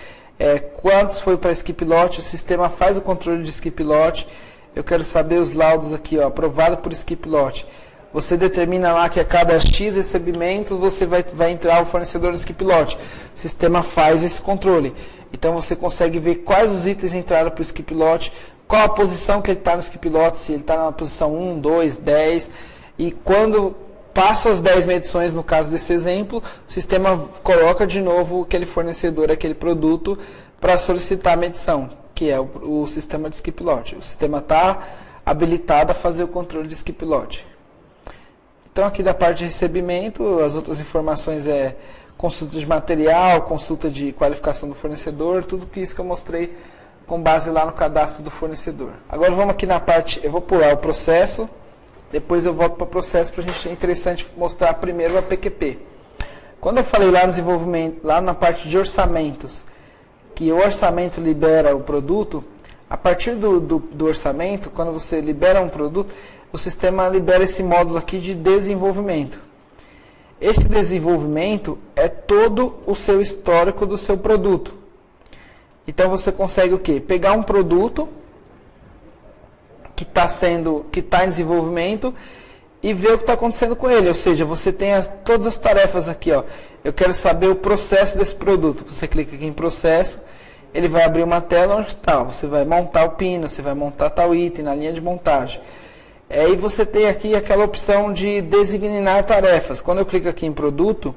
A: quantos foi para skip lot, o sistema faz o controle de skip lot. Eu quero saber os laudos aqui, ó, aprovado por skip lot. Você determina lá que a cada X recebimentos você vai entrar o fornecedor no skip lot. O sistema faz esse controle. Então você consegue ver quais os itens entraram para o skip lot, qual a posição que ele está no skip lot, se ele está na posição 1, 2, 10. E quando passa as 10 medições, no caso desse exemplo, o sistema coloca de novo aquele fornecedor, aquele produto, para solicitar a medição, que é o sistema de skip lot. O sistema está habilitado a fazer o controle de skip lot. Então aqui da parte de recebimento, as outras informações consulta de material, consulta de qualificação do fornecedor, tudo isso que eu mostrei com base lá no cadastro do fornecedor. Agora vamos aqui na parte, eu vou pular o processo, depois eu volto para o processo para a gente, é interessante mostrar primeiro a PQP. Quando eu falei lá no desenvolvimento, lá na parte de orçamentos, que o orçamento libera o produto, a partir do orçamento, quando você libera um produto, o sistema libera esse módulo aqui de desenvolvimento. Esse desenvolvimento é todo o seu histórico do seu produto. Então você consegue o quê? Pegar um produto que está em desenvolvimento e ver o que está acontecendo com ele. Ou seja, você tem todas as tarefas aqui. Ó. Eu quero saber o processo desse produto. Você clica aqui em processo, ele vai abrir uma tela onde está. Você vai montar o pino, você vai montar tal item na linha de montagem. E você tem aqui aquela opção de designar tarefas. Quando eu clico aqui em produto,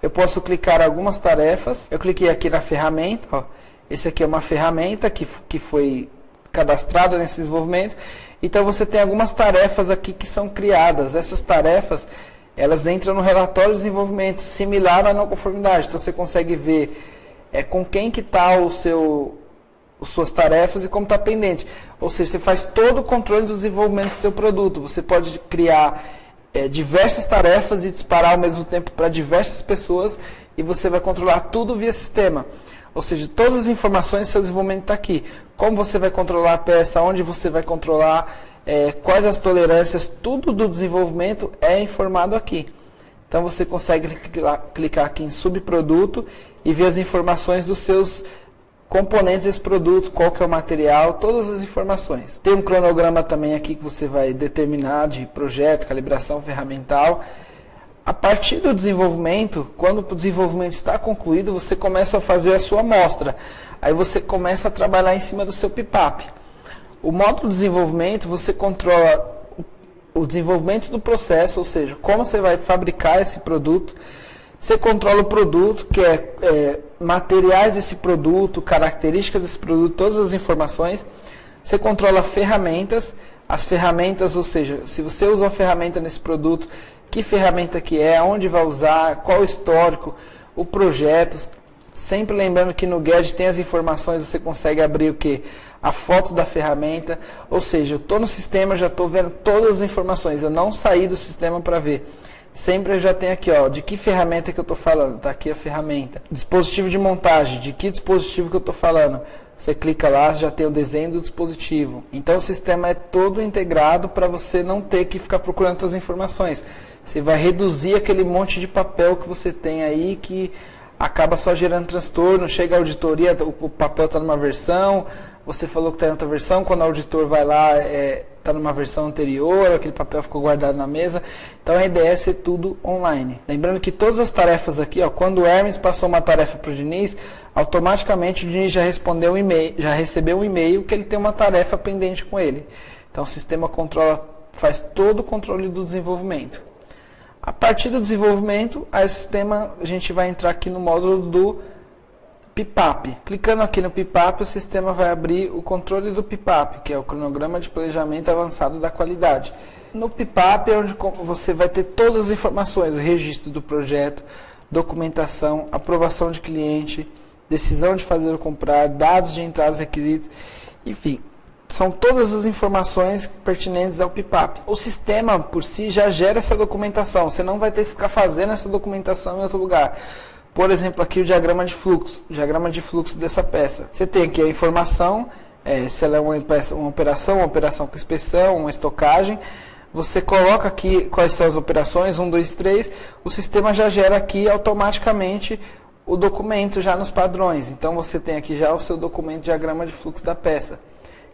A: eu posso clicar algumas tarefas. Eu cliquei aqui na ferramenta. Ó. Esse aqui é uma ferramenta que foi cadastrada nesse desenvolvimento. Então você tem algumas tarefas aqui que são criadas. Essas tarefas, elas entram no relatório de desenvolvimento, similar à não conformidade. Então você consegue ver com quem que está as suas tarefas e como está pendente. Ou seja, você faz todo o controle do desenvolvimento do seu produto. Você pode criar diversas tarefas e disparar ao mesmo tempo para diversas pessoas e você vai controlar tudo via sistema. Ou seja, todas as informações do seu desenvolvimento estão aqui. Como você vai controlar a peça, onde você vai controlar, quais as tolerâncias, tudo do desenvolvimento é informado aqui. Então você consegue clicar aqui em subproduto e ver as informações dos seus componentes desse produto, qual que é o material, todas as informações. Tem um cronograma também aqui que você vai determinar de projeto, calibração ferramental. A partir do desenvolvimento, quando o desenvolvimento está concluído, você começa a fazer a sua amostra. Aí você começa a trabalhar em cima do seu PIPAP. O módulo de desenvolvimento, você controla o desenvolvimento do processo, ou seja, como você vai fabricar esse produto. Você controla o produto, que é materiais desse produto, características desse produto, todas as informações. Você controla ferramentas, as ferramentas, ou seja, se você usa uma ferramenta nesse produto, que ferramenta que é, onde vai usar, qual o histórico, o projeto. Sempre lembrando que no Gadget tem as informações, você consegue abrir o quê? A foto da ferramenta, ou seja, eu estou no sistema, já estou vendo todas as informações, eu não saí do sistema para ver. Sempre eu já tenho aqui, ó, de que ferramenta que eu estou falando, está aqui a ferramenta. Dispositivo de montagem, de que dispositivo que eu estou falando. Você clica lá, já tem o desenho do dispositivo. Então o sistema é todo integrado para você não ter que ficar procurando todas as informações. Você vai reduzir aquele monte de papel que você tem aí que acaba só gerando transtorno. Chega a auditoria, o papel está numa versão, você falou que está em outra versão, quando o auditor vai lá, está numa versão anterior, aquele papel ficou guardado na mesa. Então a ideia é ser tudo online. Lembrando que todas as tarefas aqui, ó, quando o Hermes passou uma tarefa para o Diniz, automaticamente o Diniz já respondeu um e-mail, já recebeu um e-mail que ele tem uma tarefa pendente com ele. Então o sistema faz todo o controle do desenvolvimento. A partir do desenvolvimento, aí o sistema, a gente vai entrar aqui no módulo do PIPAP. Clicando aqui no PIPAP, o sistema vai abrir o controle do PIPAP, que é o cronograma de planejamento avançado da qualidade. No PIPAP é onde você vai ter todas as informações, o registro do projeto, documentação, aprovação de cliente, decisão de fazer ou comprar, dados de entradas e requisitos, enfim. São todas as informações pertinentes ao PIPAP. O sistema, por si, já gera essa documentação. Você não vai ter que ficar fazendo essa documentação em outro lugar. Por exemplo, aqui o diagrama de fluxo dessa peça. Você tem aqui a informação, se ela é uma operação com inspeção, uma estocagem. Você coloca aqui quais são as operações, 1, 2, 3. O sistema já gera aqui automaticamente o documento já nos padrões. Então você tem aqui já o seu documento diagrama de fluxo da peça,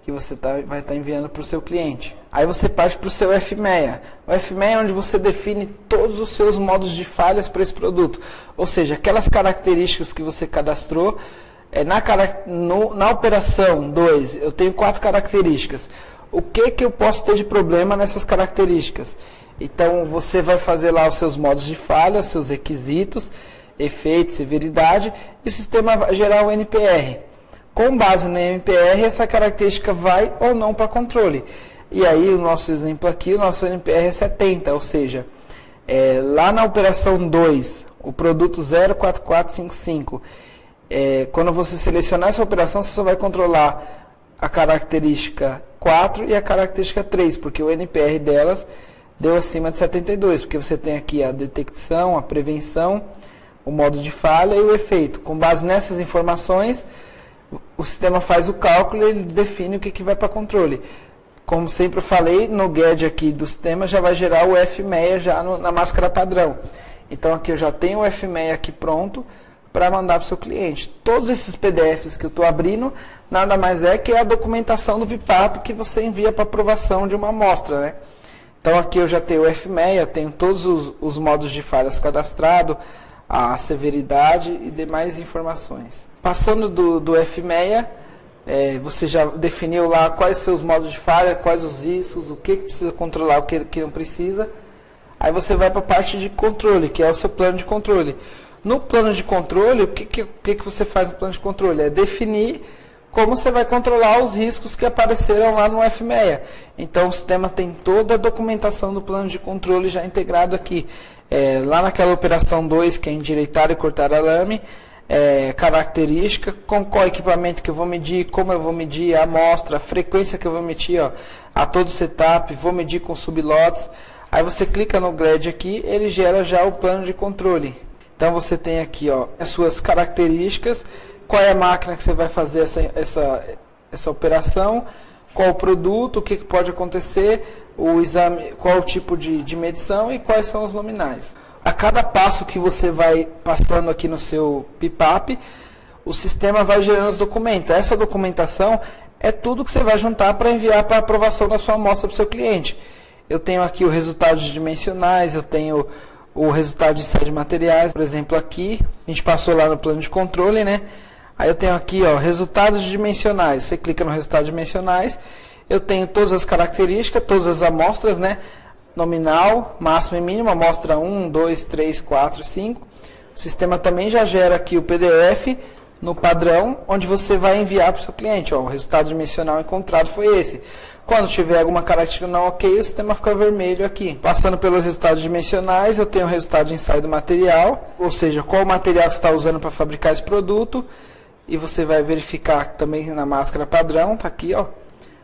A: que você vai estar enviando para o seu cliente. Aí você parte para o seu FMEA. O FMEA é onde você define todos os seus modos de falhas para esse produto. Ou seja, aquelas características que você cadastrou, na operação 2, eu tenho 4 características. O que eu posso ter de problema nessas características? Então, você vai fazer lá os seus modos de falha, seus requisitos, efeitos, severidade, e o sistema vai gerar o NPR. Com base no NPR, essa característica vai ou não para controle. E aí, o nosso exemplo aqui, o nosso NPR é 70, ou seja, lá na operação 2, o produto 04455, Quando você selecionar essa operação, você só vai controlar a característica 4 e a característica 3, porque o NPR delas deu acima de 72, porque você tem aqui a detecção, a prevenção, o modo de falha e o efeito. Com base nessas informações, o sistema faz o cálculo e ele define o que vai para controle. Como sempre eu falei, no GED aqui do sistema já vai gerar o FMEA já na máscara padrão. Então aqui eu já tenho o FMEA aqui pronto para mandar para o seu cliente. Todos esses PDFs que eu estou abrindo, nada mais é que a documentação do PIPAP que você envia para aprovação de uma amostra, né? Então aqui eu já tenho o FMEA, tenho todos os modos de falhas cadastrados, a severidade e demais informações. Passando do FMEA, você já definiu lá quais são os modos de falha, quais os riscos, o que precisa controlar, o que não precisa. Aí você vai para a parte de controle, que é o seu plano de controle. No plano de controle, o que você faz no plano de controle? É definir como você vai controlar os riscos que apareceram lá no FMEA. Então, o sistema tem toda a documentação do plano de controle já integrado aqui. Lá naquela operação 2, que é endireitar e cortar arame, característica, com qual equipamento que eu vou medir, como eu vou medir, a amostra, a frequência que eu vou medir, a todo setup, vou medir com sublotes. Aí você clica no GED aqui, ele gera já o plano de controle. Então você tem aqui as suas características, qual é a máquina que você vai fazer essa operação, qual o produto, o que pode acontecer, o exame, qual o tipo de medição e quais são os nominais. A cada passo que você vai passando aqui no seu PIPAP, o sistema vai gerando os documentos. Essa documentação é tudo que você vai juntar para enviar para aprovação da sua amostra para o seu cliente. Eu tenho aqui o resultado de dimensionais, eu tenho o resultado de série de materiais. Por exemplo, aqui, a gente passou lá no plano de controle, né? Aí eu tenho aqui, resultados dimensionais. Você clica no resultado dimensionais, eu tenho todas as características, todas as amostras, né? Nominal, máximo e mínimo, amostra 1, 2, 3, 4, 5. O sistema também já gera aqui o PDF no padrão, onde você vai enviar para o seu cliente. O resultado dimensional encontrado foi esse. Quando tiver alguma característica não ok, o sistema fica vermelho aqui. Passando pelos resultados dimensionais, eu tenho o resultado de ensaio do material, ou seja, qual o material que você está usando para fabricar esse produto. E você vai verificar também na máscara padrão, está aqui,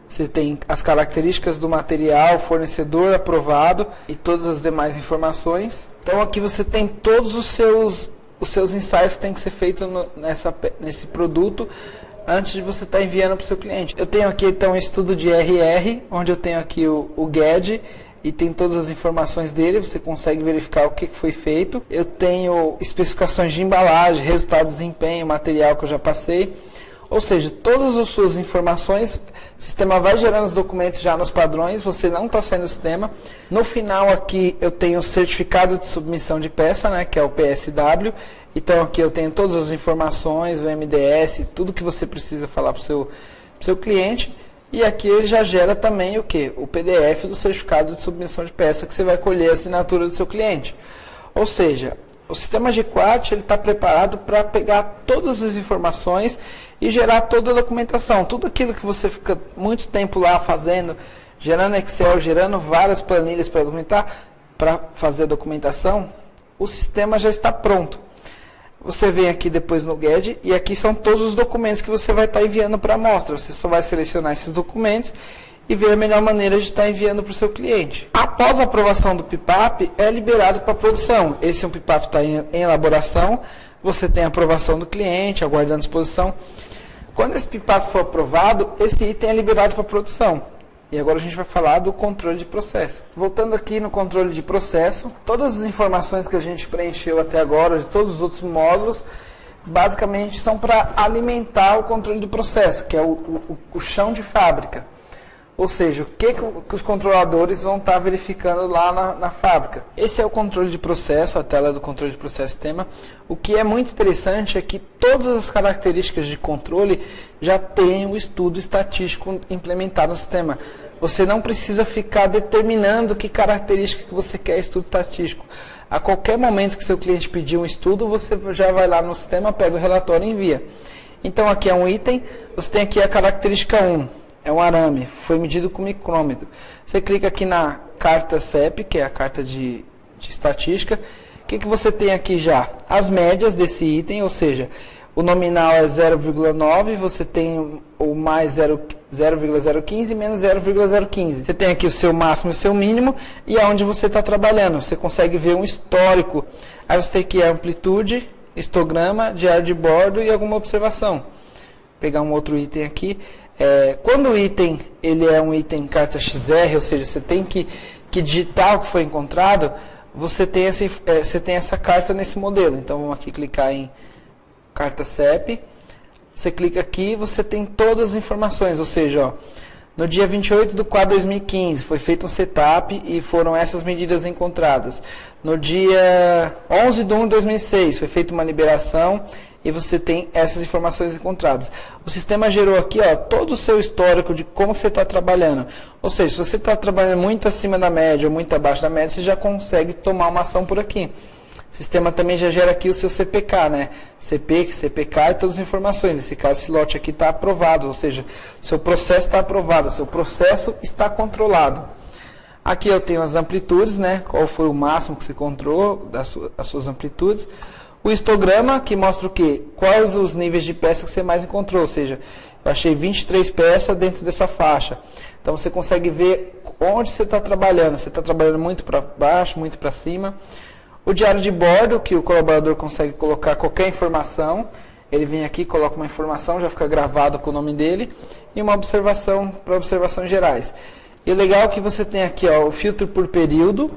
A: Você tem as características do material, fornecedor aprovado e todas as demais informações. Então aqui você tem todos os seus ensaios que tem que ser feitos nesse produto antes de você estar enviando para o seu cliente. Eu tenho aqui então um estudo de RR, onde eu tenho aqui o GED e tem todas as informações dele, você consegue verificar o que foi feito. Eu tenho especificações de embalagem, resultado de desempenho, material que eu já passei. Ou seja, todas as suas informações, o sistema vai gerando os documentos já nos padrões, você não está saindo do sistema. No final aqui eu tenho o certificado de submissão de peça, né, que é o PSW. Então aqui eu tenho todas as informações, o MDS, tudo que você precisa falar para o seu cliente. E aqui ele já gera também o que? O PDF do certificado de submissão de peça, que você vai colher a assinatura do seu cliente. Ou seja, o sistema GQuat está preparado para pegar todas as informações e gerar toda a documentação. Tudo aquilo que você fica muito tempo lá fazendo, gerando Excel, gerando várias planilhas para documentar, para fazer a documentação, o sistema já está pronto. Você vem aqui depois no GED e aqui são todos os documentos que você vai estar enviando para a amostra. Você só vai selecionar esses documentos e ver a melhor maneira de estar enviando para o seu cliente. Após a aprovação do PIPAP, é liberado para produção. Esse é um PIPAP que está em elaboração, você tem a aprovação do cliente, aguardando disposição. Quando esse PIPAP for aprovado, esse item é liberado para produção. E agora a gente vai falar do controle de processo. Voltando aqui no controle de processo, todas as informações que a gente preencheu até agora, de todos os outros módulos, basicamente são para alimentar o controle de processo, que é o chão de fábrica. Ou seja, o que os controladores vão estar verificando lá na fábrica. Esse é o controle de processo, a tela do controle de processo sistema. O que é muito interessante é que todas as características de controle já têm o estudo estatístico implementado no sistema. Você não precisa ficar determinando que característica que você quer estudo estatístico. A qualquer momento que seu cliente pedir um estudo, você já vai lá no sistema, pega o relatório e envia. Então aqui é um item, você tem aqui a característica 1. É um arame, foi medido com micrômetro. Você clica aqui na carta CEP, que é a carta de estatística. O que você tem aqui já? As médias desse item, ou seja, o nominal é 0,9, você tem o mais 0,015 menos 0,015. Você tem aqui o seu máximo e o seu mínimo e aonde você está trabalhando. Você consegue ver um histórico. Aí você tem aqui a amplitude, histograma, diário de bordo e alguma observação. Vou pegar um outro item aqui. Quando o item ele é um item carta XR, ou seja, você tem que digitar o que foi encontrado, você tem essa carta nesse modelo. Então vamos aqui clicar em carta CEP. Você clica aqui e você tem todas as informações, ou seja, ó, no dia 28/4/2015 de 2015 foi feito um setup e foram essas medidas encontradas. No dia 11/1 de 2006 foi feita uma liberação e você tem essas informações encontradas. O sistema gerou aqui, ó, todo o seu histórico de como você está trabalhando. Ou seja, se você está trabalhando muito acima da média ou muito abaixo da média, você já consegue tomar uma ação por aqui. O sistema também já gera aqui o seu CPK, né? CPK e todas as informações. Nesse caso, esse lote aqui está aprovado, ou seja, o seu processo está aprovado, o seu processo está controlado. Aqui eu tenho as amplitudes, né? Qual foi o máximo que você encontrou das suas amplitudes. O histograma, que mostra o quê? Quais os níveis de peça que você mais encontrou, ou seja, eu achei 23 peças dentro dessa faixa. Então você consegue ver onde você está trabalhando. Você está trabalhando muito para baixo, muito para cima. O diário de bordo, que o colaborador consegue colocar qualquer informação. Ele vem aqui, coloca uma informação, já fica gravado com o nome dele. E uma observação para observações gerais. E o legal é que você tem aqui, ó, o filtro por período.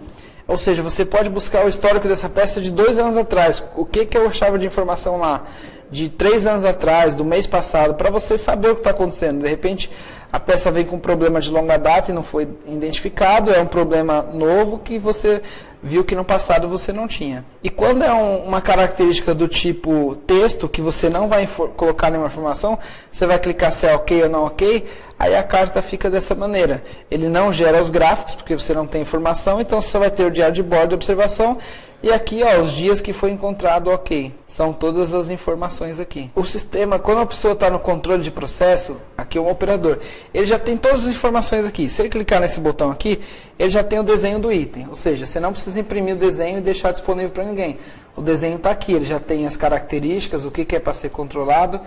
A: Ou seja, você pode buscar o histórico dessa peça de 2 anos atrás. O que eu achava de informação lá? De 3 anos atrás, do mês passado, para você saber o que está acontecendo. De repente, a peça vem com um problema de longa data e não foi identificado. É um problema novo que você viu que no passado você não tinha. E quando é uma característica do tipo texto, que você não vai colocar nenhuma informação, você vai clicar se é ok ou não ok, aí a carta fica dessa maneira. Ele não gera os gráficos, porque você não tem informação, então você vai ter o diário de bordo e observação, e aqui, ó, os dias que foi encontrado ok. São todas as informações aqui. O sistema, quando a pessoa está no controle de processo, aqui é um operador, ele já tem todas as informações aqui. Se ele clicar nesse botão aqui, ele já tem o desenho do item. Ou seja, você não precisa imprimir o desenho e deixar disponível para ninguém. O desenho está aqui, ele já tem as características, o que é para ser controlado,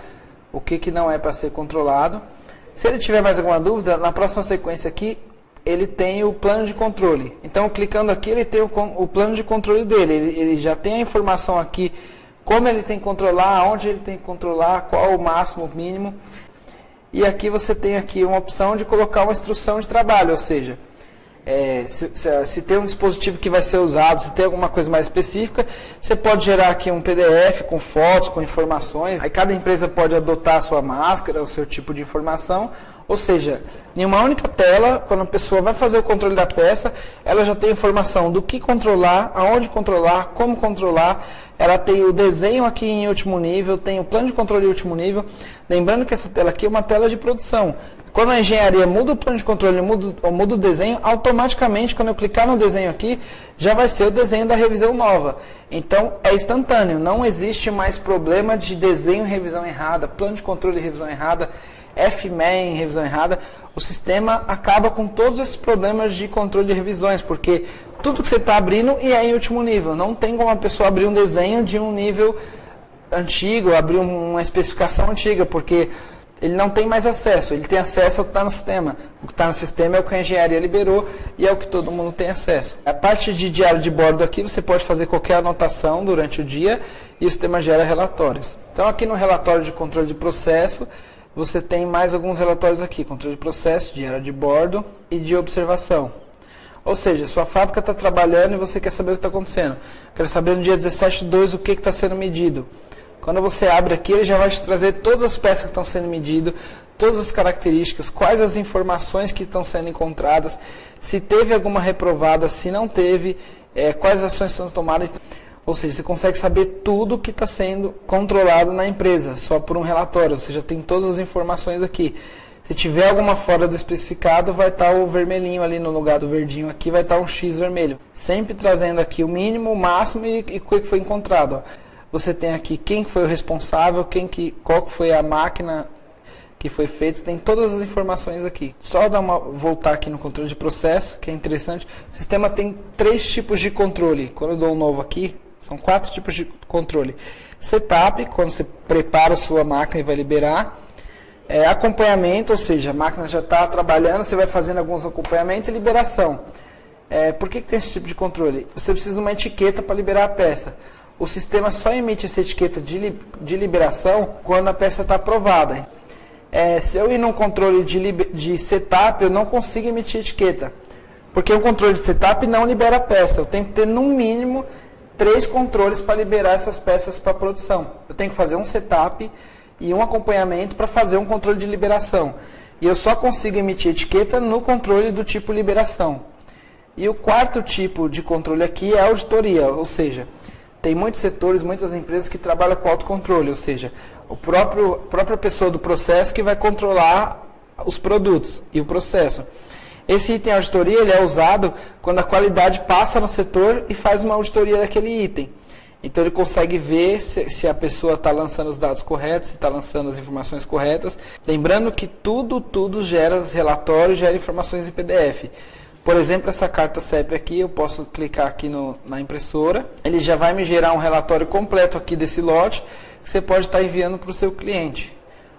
A: o que não é para ser controlado. Se ele tiver mais alguma dúvida, na próxima sequência aqui, ele tem o plano de controle. Então, clicando aqui, ele tem o plano de controle dele. Ele já tem a informação aqui, como ele tem que controlar, aonde ele tem que controlar, qual o máximo, o mínimo. E aqui você tem aqui uma opção de colocar uma instrução de trabalho, ou seja, se tem um dispositivo que vai ser usado, se tem alguma coisa mais específica, você pode gerar aqui um PDF com fotos, com informações. Aí cada empresa pode adotar a sua máscara, o seu tipo de informação. Ou seja, em uma única tela, quando a pessoa vai fazer o controle da peça, ela já tem informação do que controlar, aonde controlar, como controlar. Ela tem o desenho aqui em último nível, tem o plano de controle em último nível. Lembrando que essa tela aqui é uma tela de produção. Quando a engenharia muda o plano de controle, muda o desenho, automaticamente, quando eu clicar no desenho aqui, já vai ser o desenho da revisão nova. Então, é instantâneo. Não existe mais problema de desenho e revisão errada, plano de controle e revisão errada, FMEA em revisão errada. O sistema acaba com todos esses problemas de controle de revisões, porque tudo que você está abrindo e é em último nível. Não tem como a pessoa abrir um desenho de um nível antigo, abrir uma especificação antiga, porque ele não tem mais acesso, ele tem acesso ao que está no sistema. O que está no sistema é o que a engenharia liberou e é o que todo mundo tem acesso. A parte de diário de bordo aqui, você pode fazer qualquer anotação durante o dia e o sistema gera relatórios. Então aqui no relatório de controle de processo, você tem mais alguns relatórios aqui, controle de processo, diário de bordo e de observação. Ou seja, sua fábrica está trabalhando e você quer saber o que está acontecendo. Quer saber no dia 17/2 o que está sendo medido. Quando você abre aqui, ele já vai te trazer todas as peças que estão sendo medidas, todas as características, quais as informações que estão sendo encontradas, se teve alguma reprovada, se não teve, quais ações estão tomadas. Ou seja, você consegue saber tudo que está sendo controlado na empresa, só por um relatório. Você já tem todas as informações aqui. Se tiver alguma fora do especificado, vai estar o vermelhinho ali no lugar do verdinho aqui, vai estar um X vermelho. Sempre trazendo aqui o mínimo, o máximo e o que foi encontrado. Ó. Você tem aqui quem foi o responsável, qual foi a máquina que foi feita, tem todas as informações aqui. Só voltar aqui no controle de processo, que é interessante. O sistema tem 3 tipos de controle. Quando eu dou um novo aqui, São 4 tipos de controle. Setup, quando você prepara a sua máquina e vai liberar. Acompanhamento, ou seja, a máquina já está trabalhando, você vai fazendo alguns acompanhamentos, e liberação. Por que tem esse tipo de controle? Você precisa de uma etiqueta para liberar a peça. O sistema só emite essa etiqueta de liberação quando a peça está aprovada. Se eu ir num controle de setup, eu não consigo emitir etiqueta. Porque o controle de setup não libera a peça. Eu tenho que ter, no mínimo, 3 controles para liberar essas peças para produção. Eu tenho que fazer um setup e um acompanhamento para fazer um controle de liberação. E eu só consigo emitir etiqueta no controle do tipo liberação. E o 4º tipo de controle aqui é a auditoria, ou seja, tem muitos setores, muitas empresas que trabalham com autocontrole, ou seja, a própria pessoa do processo que vai controlar os produtos e o processo. Esse item auditoria ele é usado quando a qualidade passa no setor e faz uma auditoria daquele item. Então ele consegue ver se a pessoa está lançando os dados corretos, se está lançando as informações corretas. Lembrando que tudo gera relatórios, gera informações em PDF. Por exemplo, essa carta CEP aqui, eu posso clicar aqui na impressora. Ele já vai me gerar um relatório completo aqui desse lote, que você pode estar enviando para o seu cliente.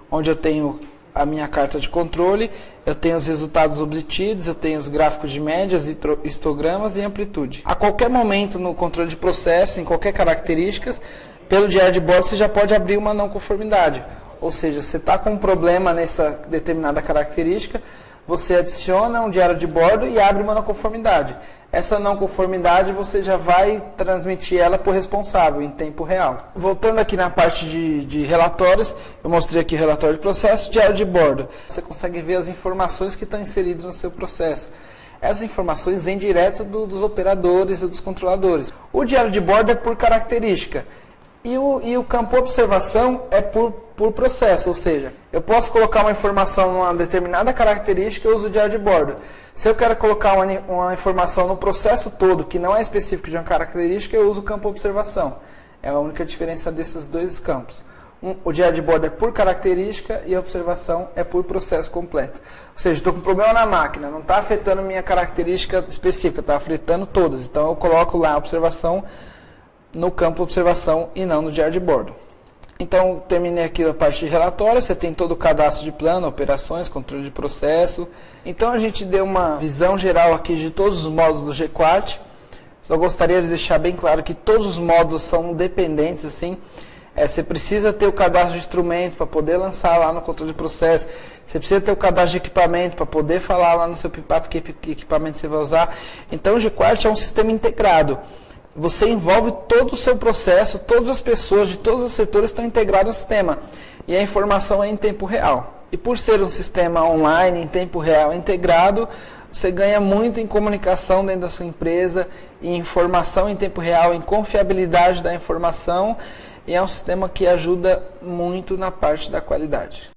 A: Onde eu tenho a minha carta de controle, eu tenho os resultados obtidos, eu tenho os gráficos de médias, histogramas e amplitude. A qualquer momento no controle de processo, em qualquer características, pelo diário de bordo você já pode abrir uma não conformidade. Ou seja, você está com um problema nessa determinada característica, você adiciona um diário de bordo e abre uma não conformidade. Essa não conformidade você já vai transmitir ela para o responsável em tempo real. Voltando aqui na parte de relatórios, eu mostrei aqui o relatório de processo, diário de bordo. Você consegue ver as informações que estão inseridas no seu processo. Essas informações vêm direto dos operadores e dos controladores. O diário de bordo é por característica. E o campo observação é por processo, ou seja, eu posso colocar uma informação numa determinada característica e eu uso o diário de bordo. Se eu quero colocar uma informação no processo todo, que não é específico de uma característica, eu uso o campo observação. É a única diferença desses dois campos. O diário de bordo é por característica e a observação é por processo completo. Ou seja, estou com um problema na máquina, não está afetando minha característica específica, está afetando todas. Então eu coloco lá a observação no campo observação e não no diário de bordo. Então, terminei aqui a parte de relatório, você tem todo o cadastro de plano, operações, controle de processo. Então, a gente deu uma visão geral aqui de todos os módulos do G-Quality. Só gostaria de deixar bem claro que todos os módulos são dependentes, assim. Você precisa ter o cadastro de instrumento para poder lançar lá no controle de processo. Você precisa ter o cadastro de equipamento para poder falar lá no seu PIPAP que equipamento você vai usar. Então, o G-Quality é um sistema integrado. Você envolve todo o seu processo, todas as pessoas de todos os setores estão integradas no sistema. E a informação é em tempo real. E por ser um sistema online, em tempo real, integrado, você ganha muito em comunicação dentro da sua empresa, em informação em tempo real, em confiabilidade da informação. E é um sistema que ajuda muito na parte da qualidade.